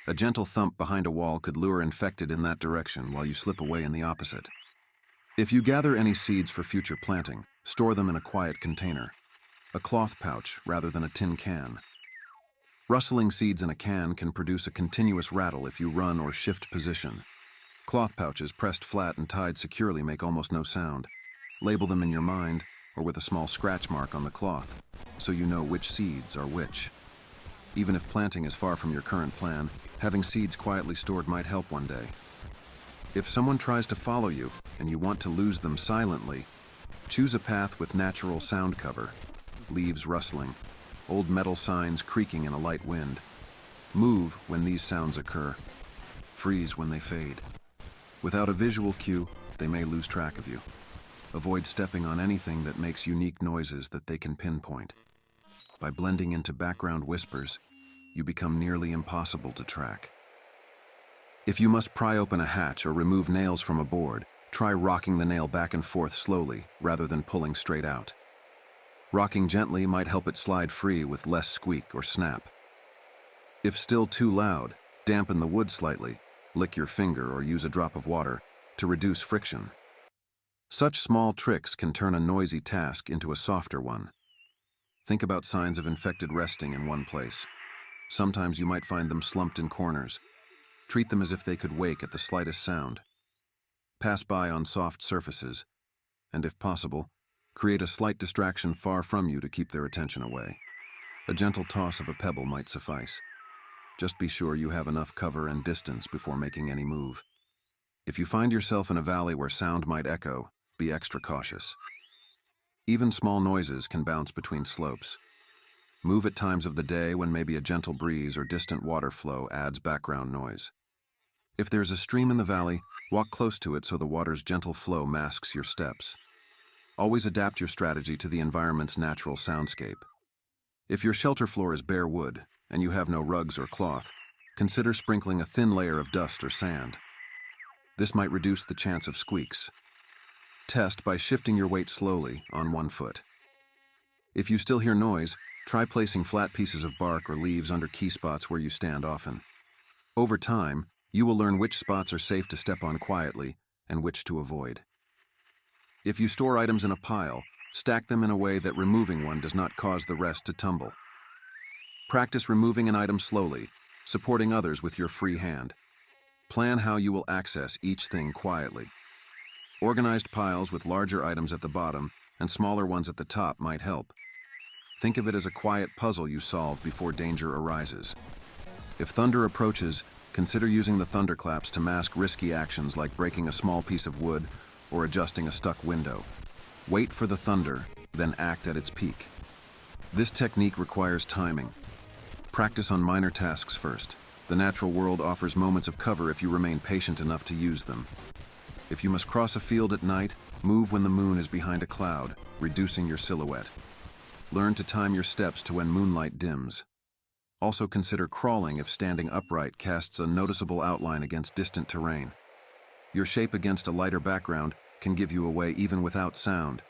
A gentle thump behind a wall could lure infected in that direction while you slip away in the opposite. If you gather any seeds for future planting, store them in a quiet container, a cloth pouch rather than a tin can. Rustling seeds in a can can produce a continuous rattle if you run or shift position. Cloth pouches pressed flat and tied securely make almost no sound. Label them in your mind or with a small scratch mark on the cloth, so you know which seeds are which. Even if planting is far from your current plan, having seeds quietly stored might help one day. If someone tries to follow you and you want to lose them silently, choose a path with natural sound cover, leaves rustling, old metal signs creaking in a light wind. Move when these sounds occur. Freeze when they fade. Without a visual cue, they may lose track of you. Avoid stepping on anything that makes unique noises that they can pinpoint. By blending into background whispers, you become nearly impossible to track. If you must pry open a hatch or remove nails from a board, try rocking the nail back and forth slowly rather than pulling straight out. Rocking gently might help it slide free with less squeak or snap. If still too loud, dampen the wood slightly, lick your finger or use a drop of water to reduce friction. Such small tricks can turn a noisy task into a softer one. Think about signs of infected resting in one place. Sometimes you might find them slumped in corners. Treat them as if they could wake at the slightest sound. Pass by on soft surfaces, and if possible, create a slight distraction far from you to keep their attention away. A gentle toss of a pebble might suffice. Just be sure you have enough cover and distance before making any move. If you find yourself in a valley where sound might echo, be extra cautious. Even small noises can bounce between slopes. Move at times of the day when maybe a gentle breeze or distant water flow adds background noise. If there's a stream in the valley, walk close to it so the water's gentle flow masks your steps. Always adapt your strategy to the environment's natural soundscape. If your shelter floor is bare wood and you have no rugs or cloth, consider sprinkling a thin layer of dust or sand. This might reduce the chance of squeaks. Test by shifting your weight slowly on one foot. If you still hear noise, try placing flat pieces of bark or leaves under key spots where you stand often. Over time, you will learn which spots are safe to step on quietly and which to avoid. If you store items in a pile, stack them in a way that removing one does not cause the rest to tumble. Practice removing an item slowly, supporting others with your free hand. Plan how you will access each thing quietly. Organized piles with larger items at the bottom and smaller ones at the top might help. Think of it as a quiet puzzle you solve before danger arises. If thunder approaches, consider using the thunderclaps to mask risky actions like breaking a small piece of wood or adjusting a stuck window. Wait for the thunder, then act at its peak. This technique requires timing. Practice on minor tasks first. The natural world offers moments of cover if you remain patient enough to use them. If you must cross a field at night, move when the moon is behind a cloud, reducing your silhouette. Learn to time your steps to when moonlight dims. Also consider crawling if standing upright casts a noticeable outline against distant terrain. Your shape against a lighter background can give you away even without sound.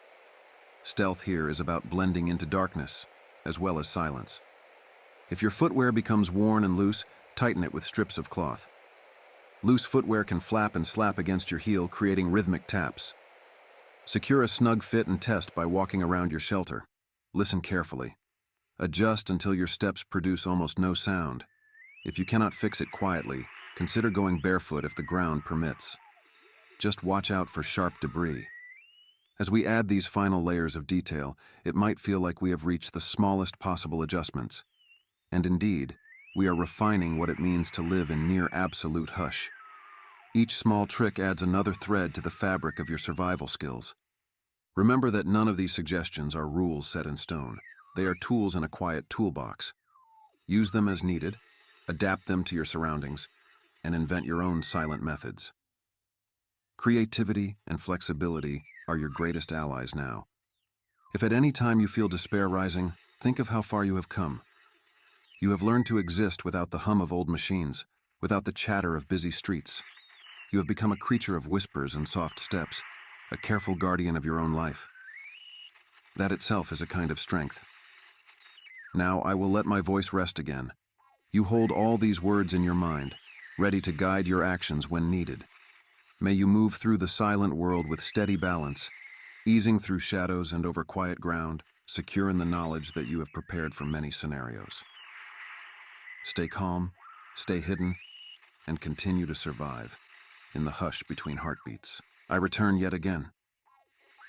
Stealth here is about blending into darkness, as well as silence. If your footwear becomes worn and loose, tighten it with strips of cloth. Loose footwear can flap and slap against your heel, creating rhythmic taps. Secure a snug fit and test by walking around your shelter. Listen carefully. Adjust until your steps produce almost no sound. If you cannot fix it quietly, consider going barefoot if the ground permits. Just watch out for sharp debris. As we add these final layers of detail, it might feel like we have reached the smallest possible adjustments. And indeed, we are refining what it means to live in near absolute hush. Each small trick adds another thread to the fabric of your survival skills. Remember that none of these suggestions are rules set in stone. They are tools in a quiet toolbox. Use them as needed, adapt them to your surroundings, and invent your own silent methods. Creativity and flexibility are your greatest allies now. If at any time you feel despair rising, think of how far you have come. You have learned to exist without the hum of old machines, without the chatter of busy streets. You have become a creature of whispers and soft steps, a careful guardian of your own life. That itself is a kind of strength. Now I will let my voice rest again. You hold all these words in your mind, ready to guide your actions when needed. May you move through the silent world with steady balance, easing through shadows and over quiet ground, secure in the knowledge that you have prepared for many scenarios. Stay calm, stay hidden, and continue to survive in the hush between heartbeats. I return yet again,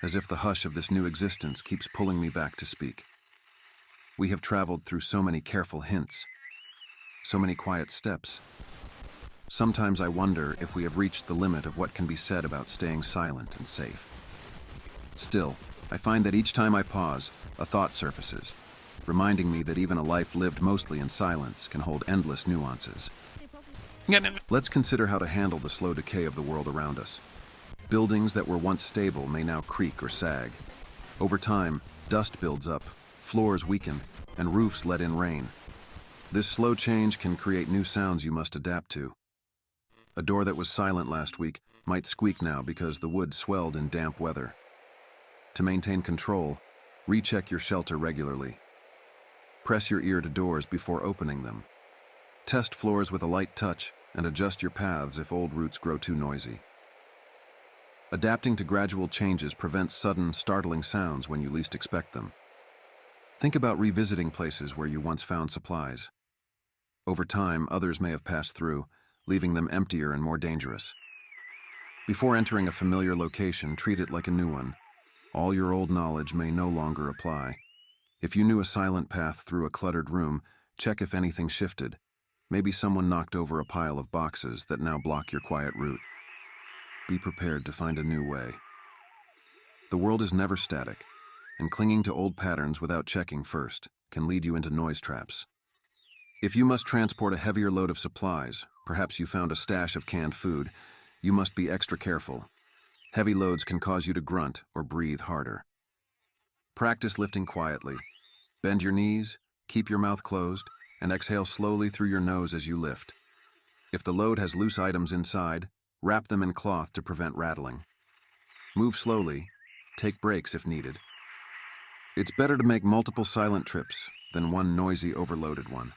as if the hush of this new existence keeps pulling me back to speak. We have traveled through so many careful hints, so many quiet steps. Sometimes I wonder if we have reached the limit of what can be said about staying silent and safe. Still, I find that each time I pause, a thought surfaces, reminding me that even a life lived mostly in silence can hold endless nuances. Let's consider how to handle the slow decay of the world around us. Buildings that were once stable may now creak or sag. Over time, dust builds up, floors weaken, and roofs let in rain. This slow change can create new sounds you must adapt to. A door that was silent last week might squeak now because the wood swelled in damp weather. To maintain control, recheck your shelter regularly. Press your ear to doors before opening them. Test floors with a light touch and adjust your paths if old roots grow too noisy. Adapting to gradual changes prevents sudden, startling sounds when you least expect them. Think about revisiting places where you once found supplies. Over time, others may have passed through, leaving them emptier and more dangerous. Before entering a familiar location, treat it like a new one. All your old knowledge may no longer apply. If you knew a silent path through a cluttered room, check if anything shifted. Maybe someone knocked over a pile of boxes that now block your quiet route. Be prepared to find a new way. The world is never static, and clinging to old patterns without checking first can lead you into noise traps. If you must transport a heavier load of supplies, perhaps you found a stash of canned food, you must be extra careful. Heavy loads can cause you to grunt or breathe harder. Practice lifting quietly. Bend your knees, keep your mouth closed, and exhale slowly through your nose as you lift. If the load has loose items inside, wrap them in cloth to prevent rattling. Move slowly, take breaks if needed. It's better to make multiple silent trips than one noisy, overloaded one.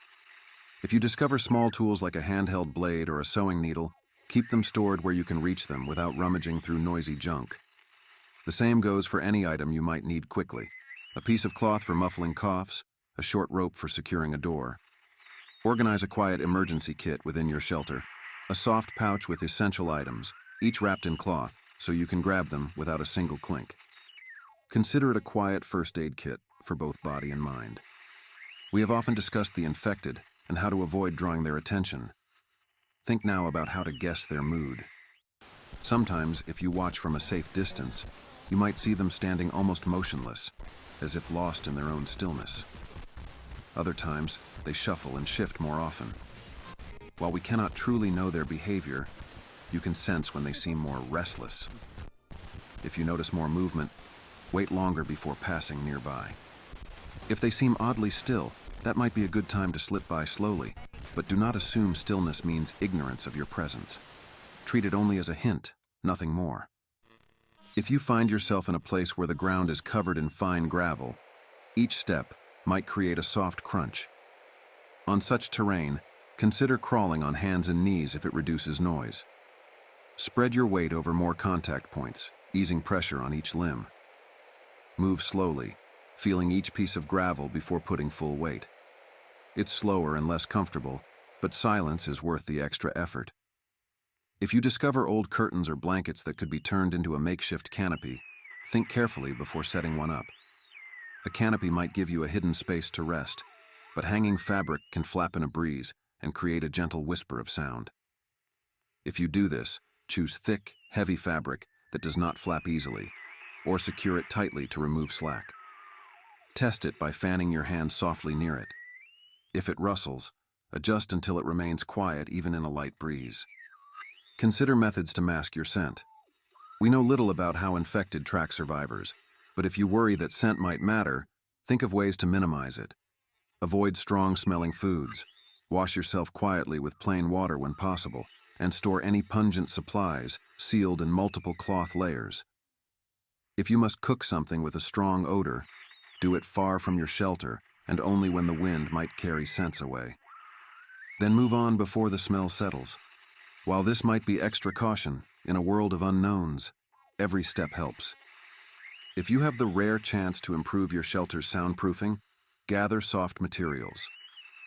If you discover small tools like a handheld blade or a sewing needle, keep them stored where you can reach them without rummaging through noisy junk. The same goes for any item you might need quickly. A piece of cloth for muffling coughs, a short rope for securing a door. Organize a quiet emergency kit within your shelter. A soft pouch with essential items, each wrapped in cloth, so you can grab them without a single clink. Consider it a quiet first aid kit for both body and mind. We have often discussed the infected and how to avoid drawing their attention. Think now about how to guess their mood. Sometimes, if you watch from a safe distance, you might see them standing almost motionless, as if lost in their own stillness. Other times, they shuffle and shift more often. While we cannot truly know their behavior, you can sense when they seem more restless. If you notice more movement, wait longer before passing nearby. If they seem oddly still, that might be a good time to slip by slowly, but do not assume stillness means ignorance of your presence. Treat it only as a hint, nothing more. If you find yourself in a place where the ground is covered in fine gravel, each step might create a soft crunch. On such terrain, consider crawling on hands and knees if it reduces noise. Spread your weight over more contact points, easing pressure on each limb. Move slowly, feeling each piece of gravel before putting full weight. It's slower and less comfortable, but silence is worth the extra effort. If you discover old curtains or blankets that could be turned into a makeshift canopy, think carefully before setting one up. A canopy might give you a hidden space to rest, but hanging fabric can flap in a breeze and create a gentle whisper of sound. If you do this, choose thick, heavy fabric that does not flap easily, or secure it tightly to remove slack. Test it by fanning your hand softly near it. If it rustles, adjust until it remains quiet even in a light breeze. Consider methods to mask your scent. We know little about how infected track survivors, but if you worry that scent might matter, think of ways to minimize it. Avoid strong-smelling foods. Wash yourself quietly with plain water when possible, and store any pungent supplies sealed in multiple cloth layers. If you must cook something with a strong odor, do it far from your shelter and only when the wind might carry scents away. Then move on before the smell settles. While this might be extra caution, in a world of unknowns, every step helps. If you have the rare chance to improve your shelter's soundproofing, gather soft materials,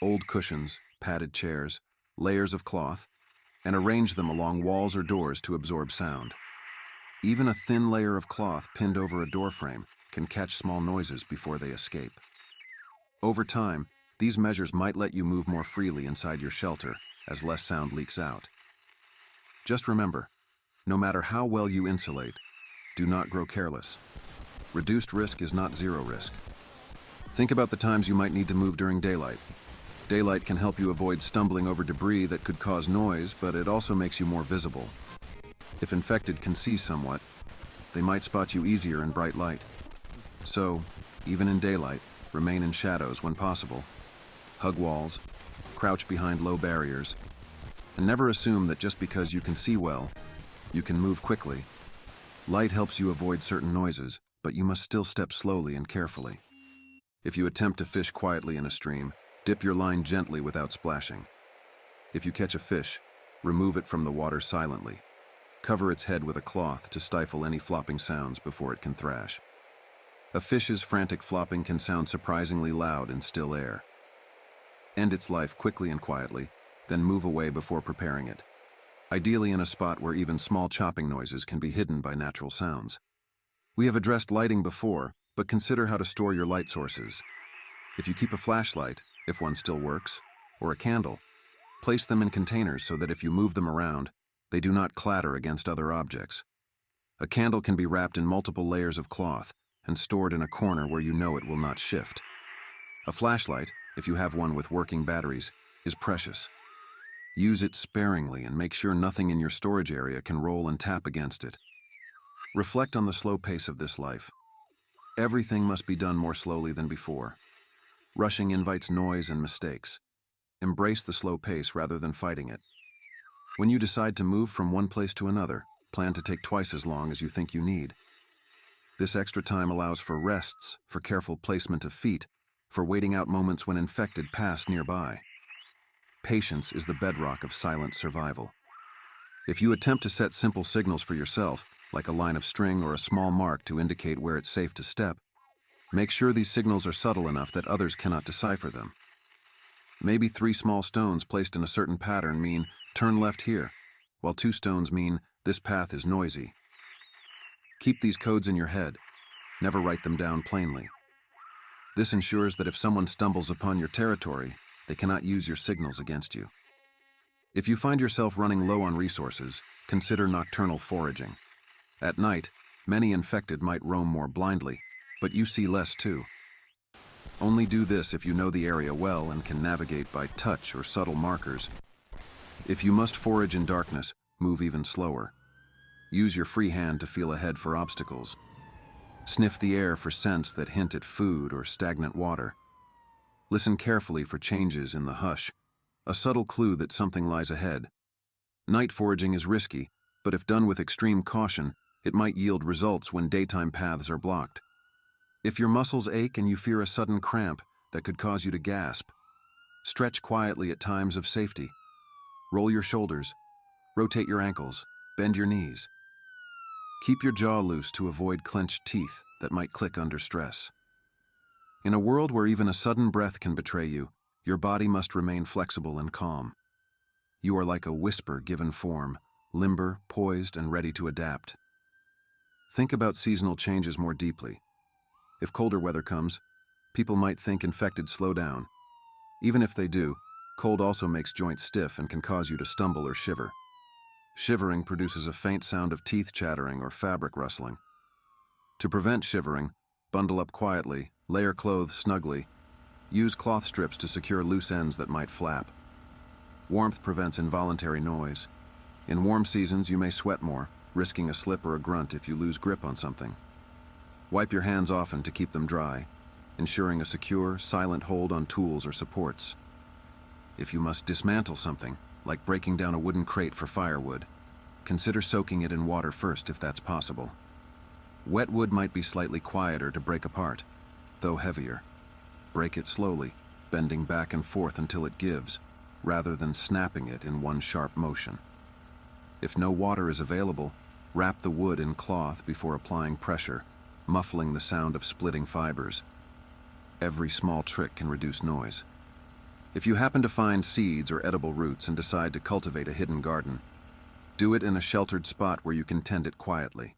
old cushions, padded chairs, layers of cloth, and arrange them along walls or doors to absorb sound. Even a thin layer of cloth pinned over a doorframe can catch small noises before they escape. Over time, these measures might let you move more freely inside your shelter as less sound leaks out. Just remember, no matter how well you insulate, do not grow careless. Reduced risk is not zero risk. Think about the times you might need to move during daylight. Daylight can help you avoid stumbling over debris that could cause noise, but it also makes you more visible. If infected can see somewhat, they might spot you easier in bright light. So, even in daylight, remain in shadows when possible. Hug walls, crouch behind low barriers, and never assume that just because you can see well, you can move quickly. Light helps you avoid certain noises, but you must still step slowly and carefully. If you attempt to fish quietly in a stream, dip your line gently without splashing. If you catch a fish, remove it from the water silently. Cover its head with a cloth to stifle any flopping sounds before it can thrash. A fish's frantic flopping can sound surprisingly loud in still air. End its life quickly and quietly, then move away before preparing it. Ideally in a spot where even small chopping noises can be hidden by natural sounds. We have addressed lighting before, but consider how to store your light sources. If you keep a flashlight, if one still works, or a candle, place them in containers so that if you move them around, they do not clatter against other objects. A candle can be wrapped in multiple layers of cloth and stored in a corner where you know it will not shift. A flashlight, if you have one with working batteries, is precious. Use it sparingly and make sure nothing in your storage area can roll and tap against it. Reflect on the slow pace of this life. Everything must be done more slowly than before. Rushing invites noise and mistakes. Embrace the slow pace rather than fighting it. When you decide to move from one place to another, plan to take twice as long as you think you need. This extra time allows for rests, for careful placement of feet, for waiting out moments when infected pass nearby. Patience is the bedrock of silent survival. If you attempt to set simple signals for yourself, like a line of string or a small mark to indicate where it's safe to step, make sure these signals are subtle enough that others cannot decipher them. Maybe 3 small stones placed in a certain pattern mean, turn left here, while 2 stones mean, this path is noisy. Keep these codes in your head. Never write them down plainly. This ensures that if someone stumbles upon your territory, they cannot use your signals against you. If you find yourself running low on resources, consider nocturnal foraging. At night, many infected might roam more blindly, but you see less too. Only do this if you know the area well and can navigate by touch or subtle markers. If you must forage in darkness, move even slower. Use your free hand to feel ahead for obstacles. Sniff the air for scents that hint at food or stagnant water. Listen carefully for changes in the hush, a subtle clue that something lies ahead. Night foraging is risky, but if done with extreme caution, it might yield results when daytime paths are blocked. If your muscles ache and you fear a sudden cramp that could cause you to gasp, stretch quietly at times of safety. Roll your shoulders, rotate your ankles, bend your knees. Keep your jaw loose to avoid clenched teeth that might click under stress. In a world where even a sudden breath can betray you, your body must remain flexible and calm. You are like a whisper given form, limber, poised, and ready to adapt. Think about seasonal changes more deeply. If colder weather comes, people might think infected slow down. Even if they do, cold also makes joints stiff and can cause you to stumble or shiver. Shivering produces a faint sound of teeth chattering or fabric rustling. To prevent shivering, bundle up quietly, layer clothes snugly. Use cloth strips to secure loose ends that might flap. Warmth prevents involuntary noise. In warm seasons, you may sweat more, risking a slip or a grunt if you lose grip on something. Wipe your hands often to keep them dry, ensuring a secure, silent hold on tools or supports. If you must dismantle something, like breaking down a wooden crate for firewood, consider soaking it in water first if that's possible. Wet wood might be slightly quieter to break apart, though heavier. Break it slowly, bending back and forth until it gives, rather than snapping it in one sharp motion. If no water is available, wrap the wood in cloth before applying pressure, muffling the sound of splitting fibers. Every small trick can reduce noise. If you happen to find seeds or edible roots and decide to cultivate a hidden garden, do it in a sheltered spot where you can tend it quietly.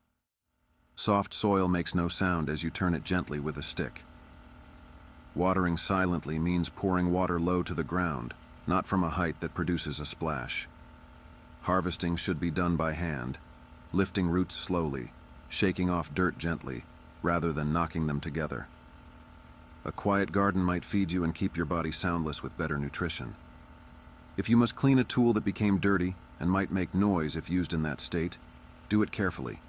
Soft soil makes no sound as you turn it gently with a stick. Watering silently means pouring water low to the ground, not from a height that produces a splash. Harvesting should be done by hand, lifting roots slowly, shaking off dirt gently, rather than knocking them together. A quiet garden might feed you and keep your body soundless with better nutrition. If you must clean a tool that became dirty and might make noise if used in that state, do it carefully.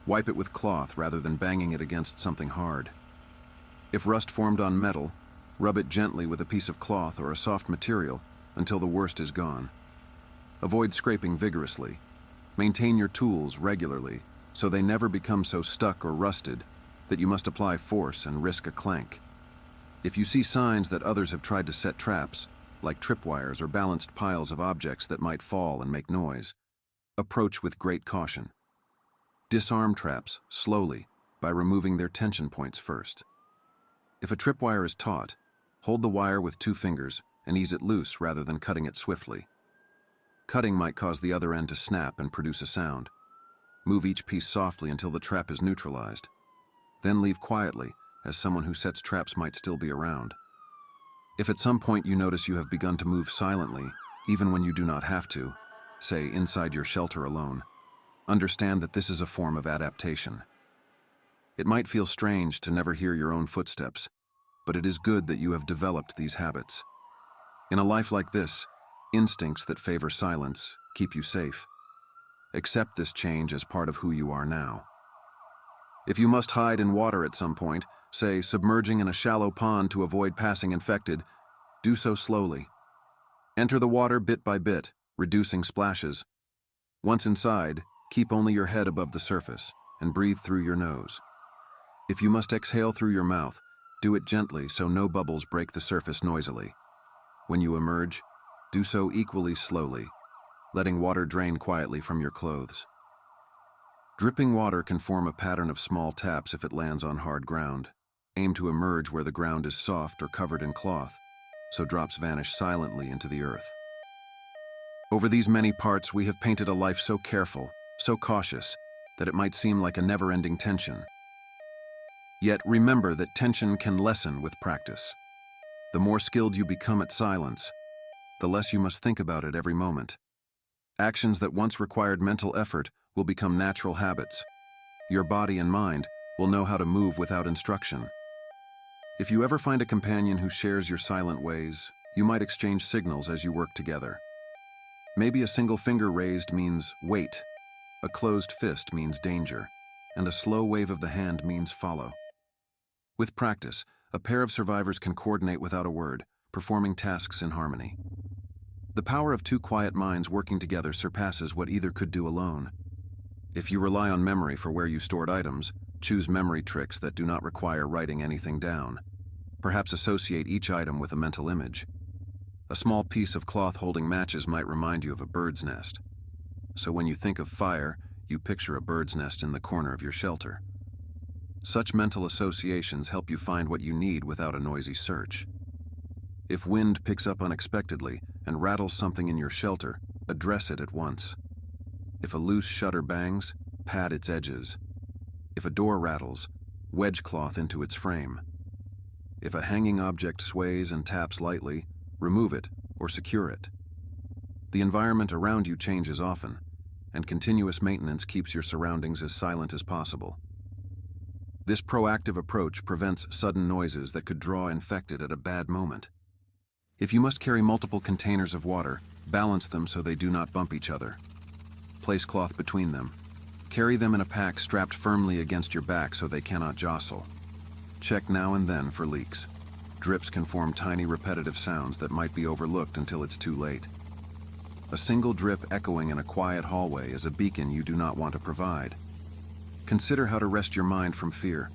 Wipe it with cloth rather than banging it against something hard. If rust formed on metal, rub it gently with a piece of cloth or a soft material until the worst is gone. Avoid scraping vigorously. Maintain your tools regularly so they never become so stuck or rusted that you must apply force and risk a clank. If you see signs that others have tried to set traps, like tripwires or balanced piles of objects that might fall and make noise, approach with great caution. Disarm traps slowly by removing their tension points first. If a tripwire is taut, hold the wire with 2 fingers and ease it loose rather than cutting it swiftly. Cutting might cause the other end to snap and produce a sound. Move each piece softly until the trap is neutralized. Then leave quietly, as someone who sets traps might still be around. If at some point you notice you have begun to move silently, even when you do not have to, say inside your shelter alone, understand that this is a form of adaptation. It might feel strange to never hear your own footsteps, but it is good that you have developed these habits. In a life like this, instincts that favor silence keep you safe. Accept this change as part of who you are now. If you must hide in water at some point, say submerging in a shallow pond to avoid passing infected, do so slowly. Enter the water bit by bit, reducing splashes. Once inside, keep only your head above the surface and breathe through your nose. If you must exhale through your mouth, do it gently so no bubbles break the surface noisily. When you emerge, do so equally slowly, letting water drain quietly from your clothes. Dripping water can form a pattern of small taps if it lands on hard ground. Aim to emerge where the ground is soft or covered in cloth, so drops vanish silently into the earth. Over these many parts, we have painted a life so careful, so cautious, that it might seem like a never-ending tension. Yet remember that tension can lessen with practice. The more skilled you become at silence, the less you must think about it every moment. Actions that once required mental effort will become natural habits. Your body and mind will know how to move without instruction. If you ever find a companion who shares your silent ways, you might exchange signals as you work together. Maybe a single finger raised means wait, a closed fist means danger, and a slow wave of the hand means follow. With practice, a pair of survivors can coordinate without a word, performing tasks in harmony. The power of two quiet minds working together surpasses what either could do alone. If you rely on memory for where you stored items, choose memory tricks that do not require writing anything down. Perhaps associate each item with a mental image. A small piece of cloth holding matches might remind you of a bird's nest. So when you think of fire, you picture a bird's nest in the corner of your shelter. Such mental associations help you find what you need without a noisy search. If wind picks up unexpectedly and rattles something in your shelter, address it at once. If a loose shutter bangs, pad its edges. If a door rattles, wedge cloth into its frame. If a hanging object sways and taps lightly, remove it or secure it. The environment around you changes often, and continuous maintenance keeps your surroundings as silent as possible. This proactive approach prevents sudden noises that could draw infected at a bad moment. If you must carry multiple containers of water, balance them so they do not bump each other. Place cloth between them. Carry them in a pack strapped firmly against your back so they cannot jostle. Check now and then for leaks. Drips can form tiny repetitive sounds that might be overlooked until it's too late. A single drip echoing in a quiet hallway is a beacon you do not want to provide. Consider how to rest your mind from fear.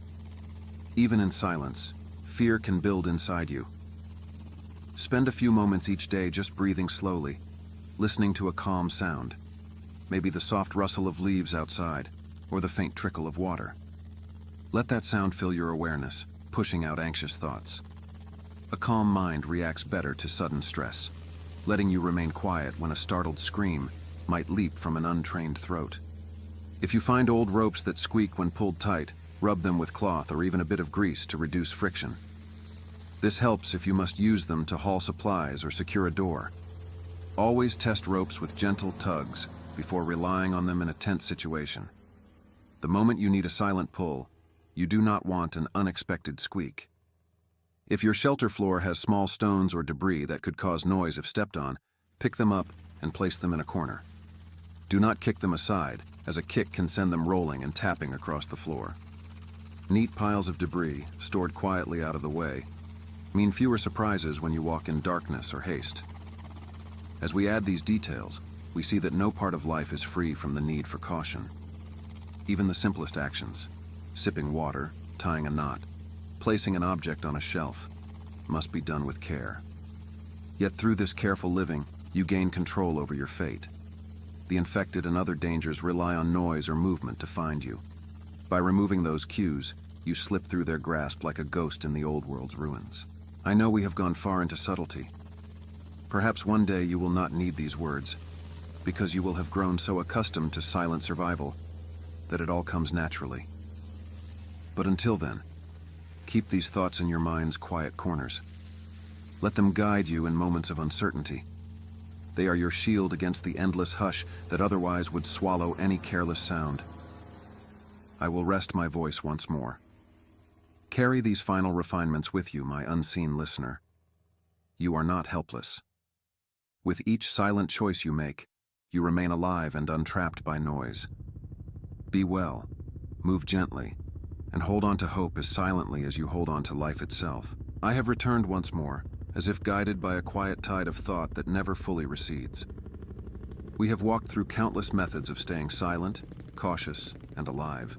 Even in silence, fear can build inside you. Spend a few moments each day just breathing slowly, listening to a calm sound. Maybe the soft rustle of leaves outside, or the faint trickle of water. Let that sound fill your awareness, pushing out anxious thoughts. A calm mind reacts better to sudden stress, letting you remain quiet when a startled scream might leap from an untrained throat. If you find old ropes that squeak when pulled tight, rub them with cloth or even a bit of grease to reduce friction. This helps if you must use them to haul supplies or secure a door. Always test ropes with gentle tugs before relying on them in a tense situation. The moment you need a silent pull, you do not want an unexpected squeak. If your shelter floor has small stones or debris that could cause noise if stepped on, pick them up and place them in a corner. Do not kick them aside, as a kick can send them rolling and tapping across the floor. Neat piles of debris, stored quietly out of the way, mean fewer surprises when you walk in darkness or haste. As we add these details, we see that no part of life is free from the need for caution. Even the simplest actions, sipping water, tying a knot, placing an object on a shelf, must be done with care. Yet through this careful living, you gain control over your fate. The infected and other dangers rely on noise or movement to find you. By removing those cues, you slip through their grasp like a ghost in the old world's ruins. I know we have gone far into subtlety. Perhaps one day you will not need these words, because you will have grown so accustomed to silent survival that it all comes naturally. But until then, keep these thoughts in your mind's quiet corners. Let them guide you in moments of uncertainty. They are your shield against the endless hush that otherwise would swallow any careless sound. I will rest my voice once more. Carry these final refinements with you, my unseen listener. You are not helpless. With each silent choice you make, you remain alive and untrapped by noise. Be well, move gently, and hold on to hope as silently as you hold on to life itself. I have returned once more, as if guided by a quiet tide of thought that never fully recedes. We have walked through countless methods of staying silent, cautious, and alive.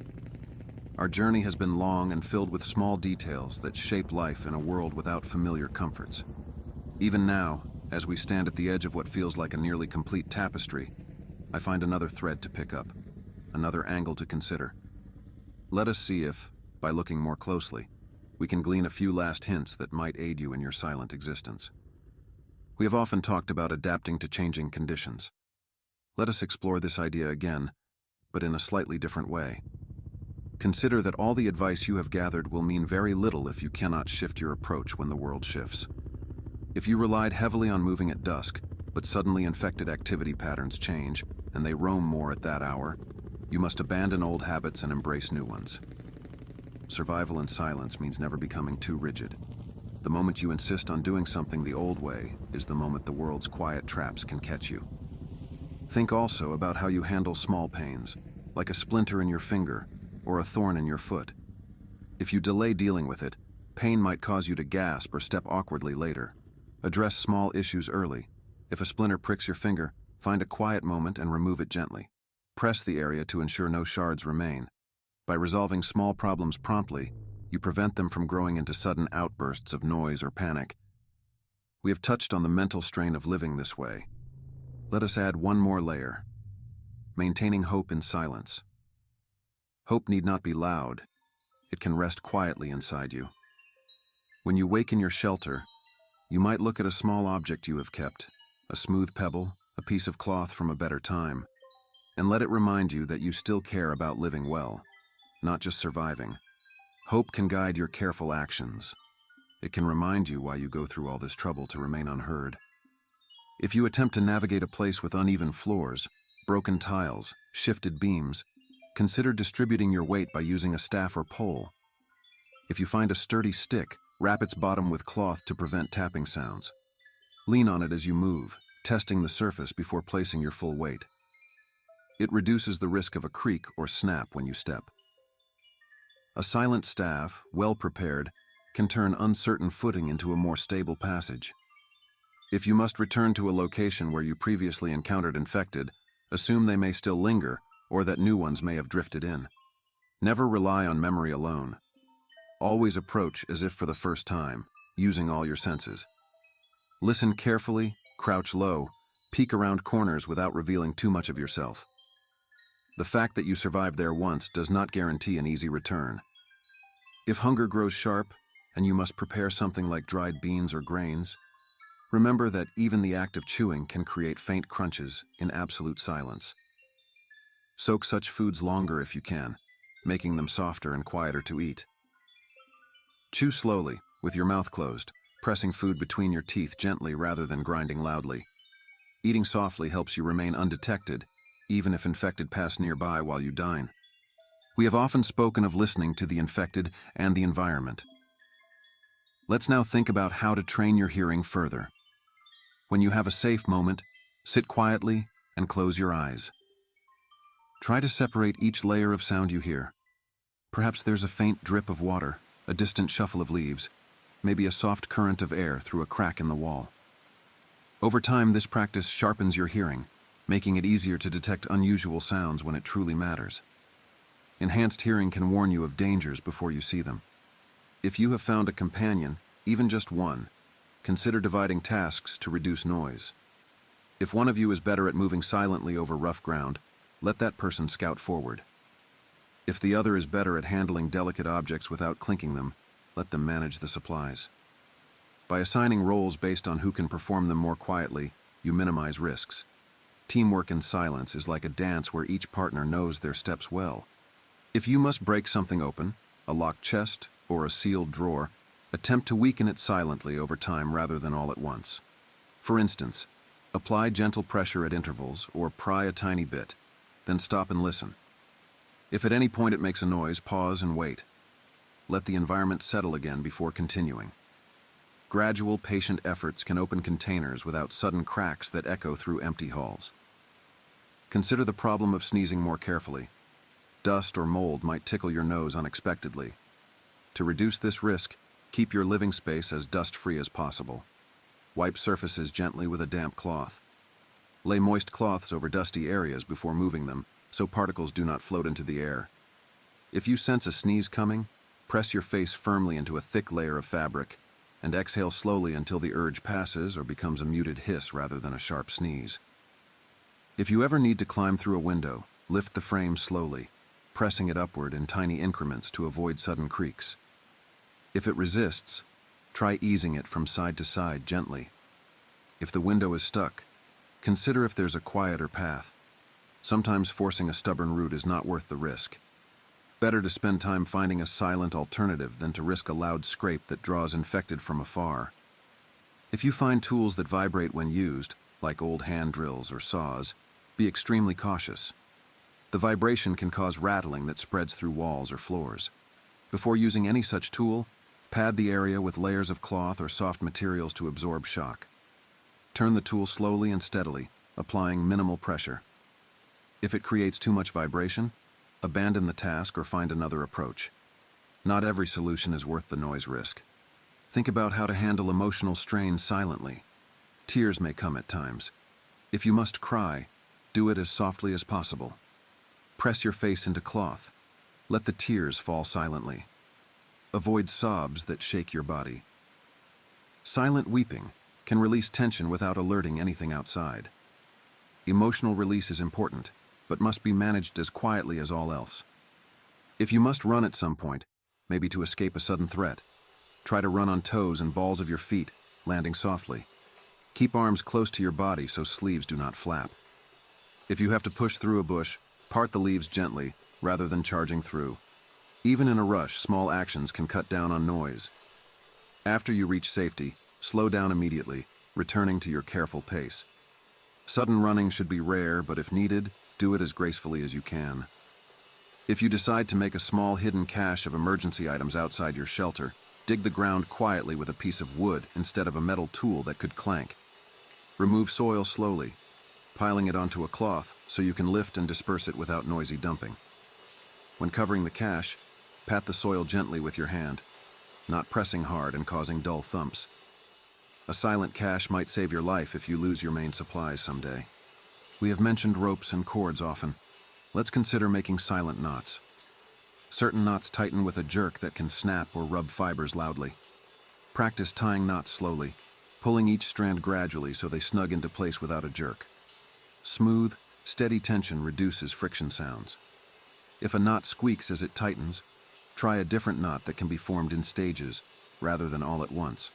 Our journey has been long and filled with small details that shape life in a world without familiar comforts. Even now, as we stand at the edge of what feels like a nearly complete tapestry, I find another thread to pick up, another angle to consider. Let us see if, by looking more closely, we can glean a few last hints that might aid you in your silent existence. We have often talked about adapting to changing conditions. Let us explore this idea again, but in a slightly different way. Consider that all the advice you have gathered will mean very little if you cannot shift your approach when the world shifts. If you relied heavily on moving at dusk, but suddenly infected activity patterns change, and they roam more at that hour, you must abandon old habits and embrace new ones. Survival in silence means never becoming too rigid. The moment you insist on doing something the old way is the moment the world's quiet traps can catch you. Think also about how you handle small pains, like a splinter in your finger or a thorn in your foot. If you delay dealing with it, pain might cause you to gasp or step awkwardly later. Address small issues early. If a splinter pricks your finger, find a quiet moment and remove it gently. Press the area to ensure no shards remain. By resolving small problems promptly, you prevent them from growing into sudden outbursts of noise or panic. We have touched on the mental strain of living this way. Let us add one more layer: maintaining hope in silence. Hope need not be loud. It can rest quietly inside you. When you wake in your shelter, you might look at a small object you have kept, a smooth pebble, a piece of cloth from a better time, and let it remind you that you still care about living well, not just surviving. Hope can guide your careful actions. It can remind you why you go through all this trouble to remain unheard. If you attempt to navigate a place with uneven floors, broken tiles, shifted beams, consider distributing your weight by using a staff or pole. If you find a sturdy stick, wrap its bottom with cloth to prevent tapping sounds. Lean on it as you move, testing the surface before placing your full weight. It reduces the risk of a creak or snap when you step. A silent staff, well prepared, can turn uncertain footing into a more stable passage. If you must return to a location where you previously encountered infected, assume they may still linger or that new ones may have drifted in. Never rely on memory alone. Always approach as if for the first time, using all your senses. Listen carefully, crouch low, peek around corners without revealing too much of yourself. The fact that you survived there once does not guarantee an easy return. If hunger grows sharp, and you must prepare something like dried beans or grains, remember that even the act of chewing can create faint crunches in absolute silence. Soak such foods longer if you can, making them softer and quieter to eat. Chew slowly, with your mouth closed, pressing food between your teeth gently rather than grinding loudly. Eating softly helps you remain undetected, even if infected pass nearby while you dine. We have often spoken of listening to the infected and the environment. Let's now think about how to train your hearing further. When you have a safe moment, sit quietly and close your eyes. Try to separate each layer of sound you hear. Perhaps there's a faint drip of water, a distant shuffle of leaves, maybe a soft current of air through a crack in the wall. Over time, this practice sharpens your hearing, making it easier to detect unusual sounds when it truly matters. Enhanced hearing can warn you of dangers before you see them. If you have found a companion, even just one, consider dividing tasks to reduce noise. If one of you is better at moving silently over rough ground, let that person scout forward. If the other is better at handling delicate objects without clinking them, let them manage the supplies. By assigning roles based on who can perform them more quietly, you minimize risks. Teamwork in silence is like a dance where each partner knows their steps well. If you must break something open, a locked chest or a sealed drawer, attempt to weaken it silently over time rather than all at once. For instance, apply gentle pressure at intervals or pry a tiny bit, then stop and listen. If at any point it makes a noise, pause and wait. Let the environment settle again before continuing. Gradual, patient efforts can open containers without sudden cracks that echo through empty halls. Consider the problem of sneezing more carefully. Dust or mold might tickle your nose unexpectedly. To reduce this risk, keep your living space as dust-free as possible. Wipe surfaces gently with a damp cloth. Lay moist cloths over dusty areas before moving them, so particles do not float into the air. If you sense a sneeze coming, press your face firmly into a thick layer of fabric, and exhale slowly until the urge passes or becomes a muted hiss rather than a sharp sneeze. If you ever need to climb through a window, lift the frame slowly, pressing it upward in tiny increments to avoid sudden creaks. If it resists, try easing it from side to side gently. If the window is stuck, consider if there's a quieter path. Sometimes forcing a stubborn route is not worth the risk. Better to spend time finding a silent alternative than to risk a loud scrape that draws infected from afar. If you find tools that vibrate when used, like old hand drills or saws, be extremely cautious. The vibration can cause rattling that spreads through walls or floors. Before using any such tool, pad the area with layers of cloth or soft materials to absorb shock. Turn the tool slowly and steadily, applying minimal pressure. If it creates too much vibration, abandon the task or find another approach. Not every solution is worth the noise risk. Think about how to handle emotional strain silently. Tears may come at times. If you must cry, do it as softly as possible. Press your face into cloth. Let the tears fall silently. Avoid sobs that shake your body. Silent weeping can release tension without alerting anything outside. Emotional release is important, but must be managed as quietly as all else. If you must run at some point, maybe to escape a sudden threat, try to run on toes and balls of your feet, landing softly. Keep arms close to your body so sleeves do not flap. If you have to push through a bush, part the leaves gently, rather than charging through. Even in a rush, small actions can cut down on noise. After you reach safety, slow down immediately, returning to your careful pace. Sudden running should be rare, but if needed, do it as gracefully as you can. If you decide to make a small hidden cache of emergency items outside your shelter, dig the ground quietly with a piece of wood instead of a metal tool that could clank. Remove soil slowly, piling it onto a cloth so you can lift and disperse it without noisy dumping. When covering the cache, pat the soil gently with your hand, not pressing hard and causing dull thumps. A silent cache might save your life if you lose your main supplies someday. We have mentioned ropes and cords often. Let's consider making silent knots. Certain knots tighten with a jerk that can snap or rub fibers loudly. Practice tying knots slowly, pulling each strand gradually so they snug into place without a jerk. Smooth, steady tension reduces friction sounds. If a knot squeaks as it tightens, try a different knot that can be formed in stages rather than all at once.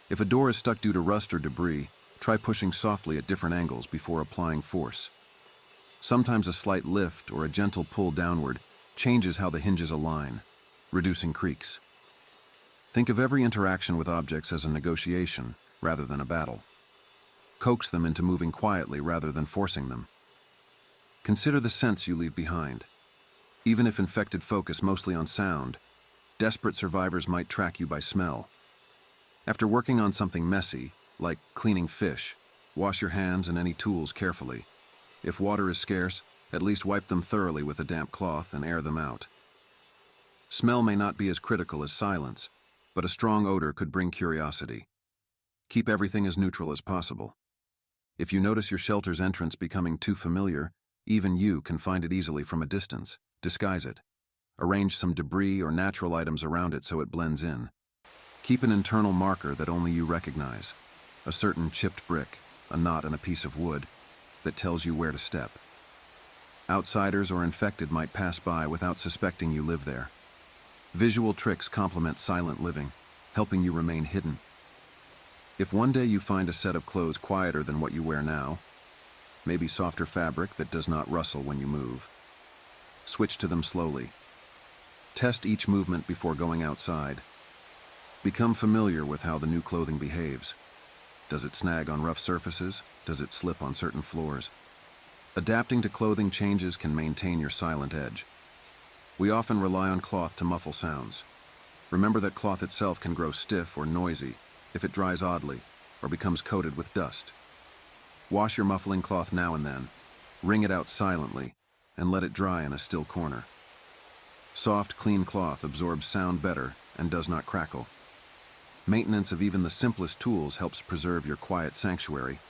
If a door is stuck due to rust or debris, try pushing softly at different angles before applying force. Sometimes a slight lift or a gentle pull downward changes how the hinges align, reducing creaks. Think of every interaction with objects as a negotiation rather than a battle. Coax them into moving quietly rather than forcing them. Consider the scents you leave behind. Even if infected focus mostly on sound, desperate survivors might track you by smell. After working on something messy, like cleaning fish, wash your hands and any tools carefully. If water is scarce, at least wipe them thoroughly with a damp cloth and air them out. Smell may not be as critical as silence, but a strong odor could bring curiosity. Keep everything as neutral as possible. If you notice your shelter's entrance becoming too familiar, even you can find it easily from a distance. Disguise it. Arrange some debris or natural items around it so it blends in. Keep an internal marker that only you recognize. A certain chipped brick, a knot in a piece of wood, that tells you where to step. Outsiders or infected might pass by without suspecting you live there. Visual tricks complement silent living, helping you remain hidden. If one day you find a set of clothes quieter than what you wear now, maybe softer fabric that does not rustle when you move, switch to them slowly. Test each movement before going outside. Become familiar with how the new clothing behaves. Does it snag on rough surfaces? Does it slip on certain floors? Adapting to clothing changes can maintain your silent edge. We often rely on cloth to muffle sounds. Remember that cloth itself can grow stiff or noisy if it dries oddly or becomes coated with dust. Wash your muffling cloth now and then, wring it out silently, and let it dry in a still corner. Soft, clean cloth absorbs sound better and does not crackle. Maintenance of even the simplest tools helps preserve your quiet sanctuary.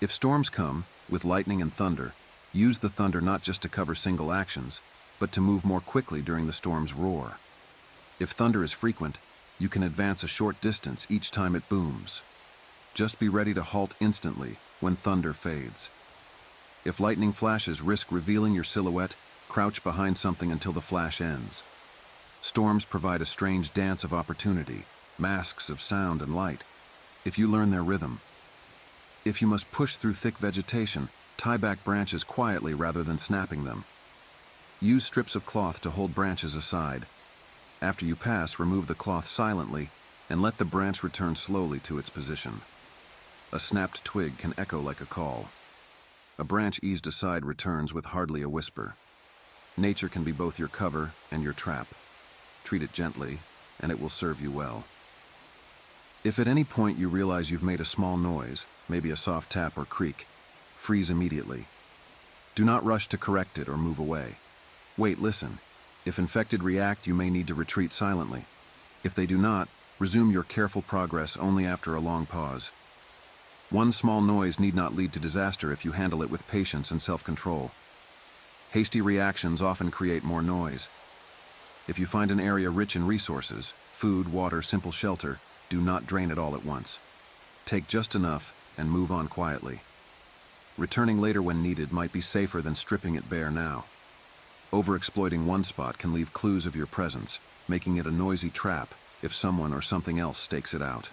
If storms come, with lightning and thunder, use the thunder not just to cover single actions, but to move more quickly during the storm's roar. If thunder is frequent, you can advance a short distance each time it booms. Just be ready to halt instantly when thunder fades. If lightning flashes risk revealing your silhouette, crouch behind something until the flash ends. Storms provide a strange dance of opportunity, masks of sound and light, if you learn their rhythm. If you must push through thick vegetation, Tie back branches quietly rather than snapping them. Use strips of cloth to hold branches aside. After you pass, remove the cloth silently and let the branch return slowly to its position. A snapped twig can echo like a call. A branch eased aside returns with hardly a whisper. Nature can be both your cover and your trap. Treat it gently, and it will serve you well. If at any point you realize you've made a small noise, maybe a soft tap or creak, freeze immediately. Do not rush to correct it or move away. Wait, listen. If infected react, you may need to retreat silently. If they do not, resume your careful progress only after a long pause. One small noise need not lead to disaster if you handle it with patience and self-control. Hasty reactions often create more noise. If you find an area rich in resources, food, water, simple shelter, do not drain it all at once. Take just enough and move on quietly. Returning later when needed might be safer than stripping it bare now. Overexploiting one spot can leave clues of your presence, making it a noisy trap if someone or something else stakes it out.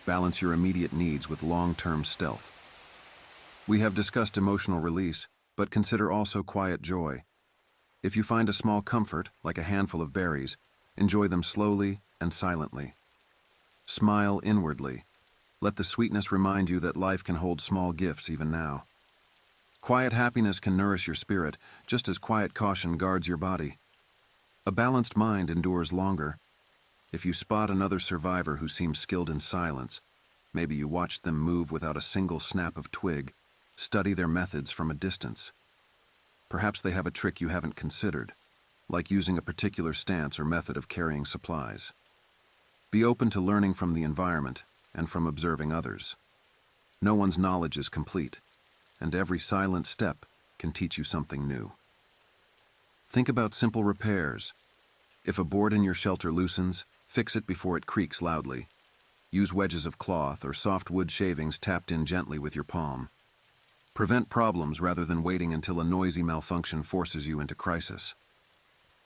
Balance your immediate needs with long-term stealth. We have discussed emotional release, but consider also quiet joy. If you find a small comfort, like a handful of berries, enjoy them slowly and silently. Smile inwardly. Let the sweetness remind you that life can hold small gifts even now. Quiet happiness can nourish your spirit, just as quiet caution guards your body. A balanced mind endures longer. If you spot another survivor who seems skilled in silence, maybe you watch them move without a single snap of twig, study their methods from a distance. Perhaps they have a trick you haven't considered, like using a particular stance or method of carrying supplies. Be open to learning from the environment and from observing others. No one's knowledge is complete, and every silent step can teach you something new. Think about simple repairs. If a board in your shelter loosens, fix it before it creaks loudly. Use wedges of cloth or soft wood shavings tapped in gently with your palm. Prevent problems rather than waiting until a noisy malfunction forces you into crisis.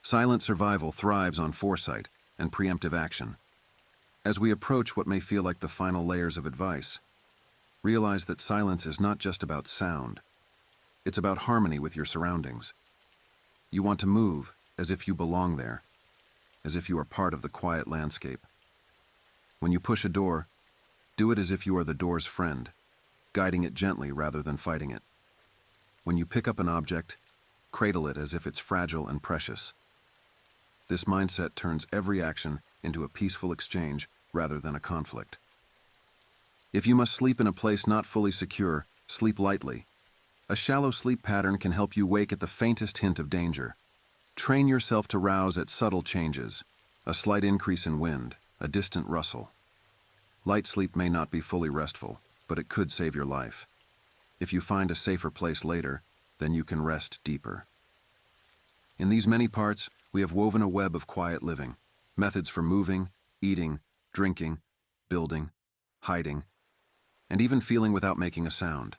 Silent survival thrives on foresight and preemptive action. As we approach what may feel like the final layers of advice, realize that silence is not just about sound. It's about harmony with your surroundings. You want to move as if you belong there, as if you are part of the quiet landscape. When you push a door, do it as if you are the door's friend, guiding it gently rather than fighting it. When you pick up an object, cradle it as if it's fragile and precious. This mindset turns every action into a peaceful exchange rather than a conflict. If you must sleep in a place not fully secure, sleep lightly. A shallow sleep pattern can help you wake at the faintest hint of danger. Train yourself to rouse at subtle changes, a slight increase in wind, a distant rustle. Light sleep may not be fully restful, but it could save your life. If you find a safer place later, then you can rest deeper. In these many parts, we have woven a web of quiet living, methods for moving, eating, drinking, building, hiding, and even feeling without making a sound.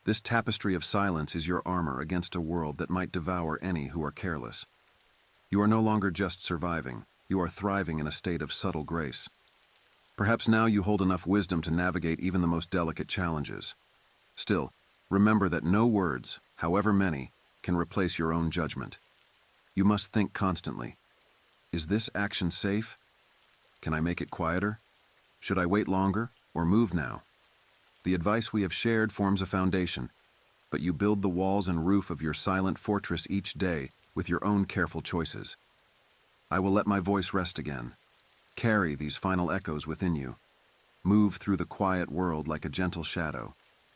This tapestry of silence is your armor against a world that might devour any who are careless. You are no longer just surviving, you are thriving in a state of subtle grace. Perhaps now you hold enough wisdom to navigate even the most delicate challenges. Still, remember that no words, however many, can replace your own judgment. You must think constantly. Is this action safe? Can I make it quieter? Should I wait longer or move now? The advice we have shared forms a foundation, but you build the walls and roof of your silent fortress each day with your own careful choices. I will let my voice rest again. Carry these final echoes within you. Move through the quiet world like a gentle shadow.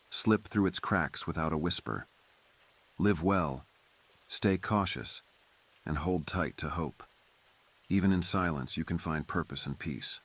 Slip through its cracks without a whisper. Live well, stay cautious, and hold tight to hope. Even in silence, you can find purpose and peace.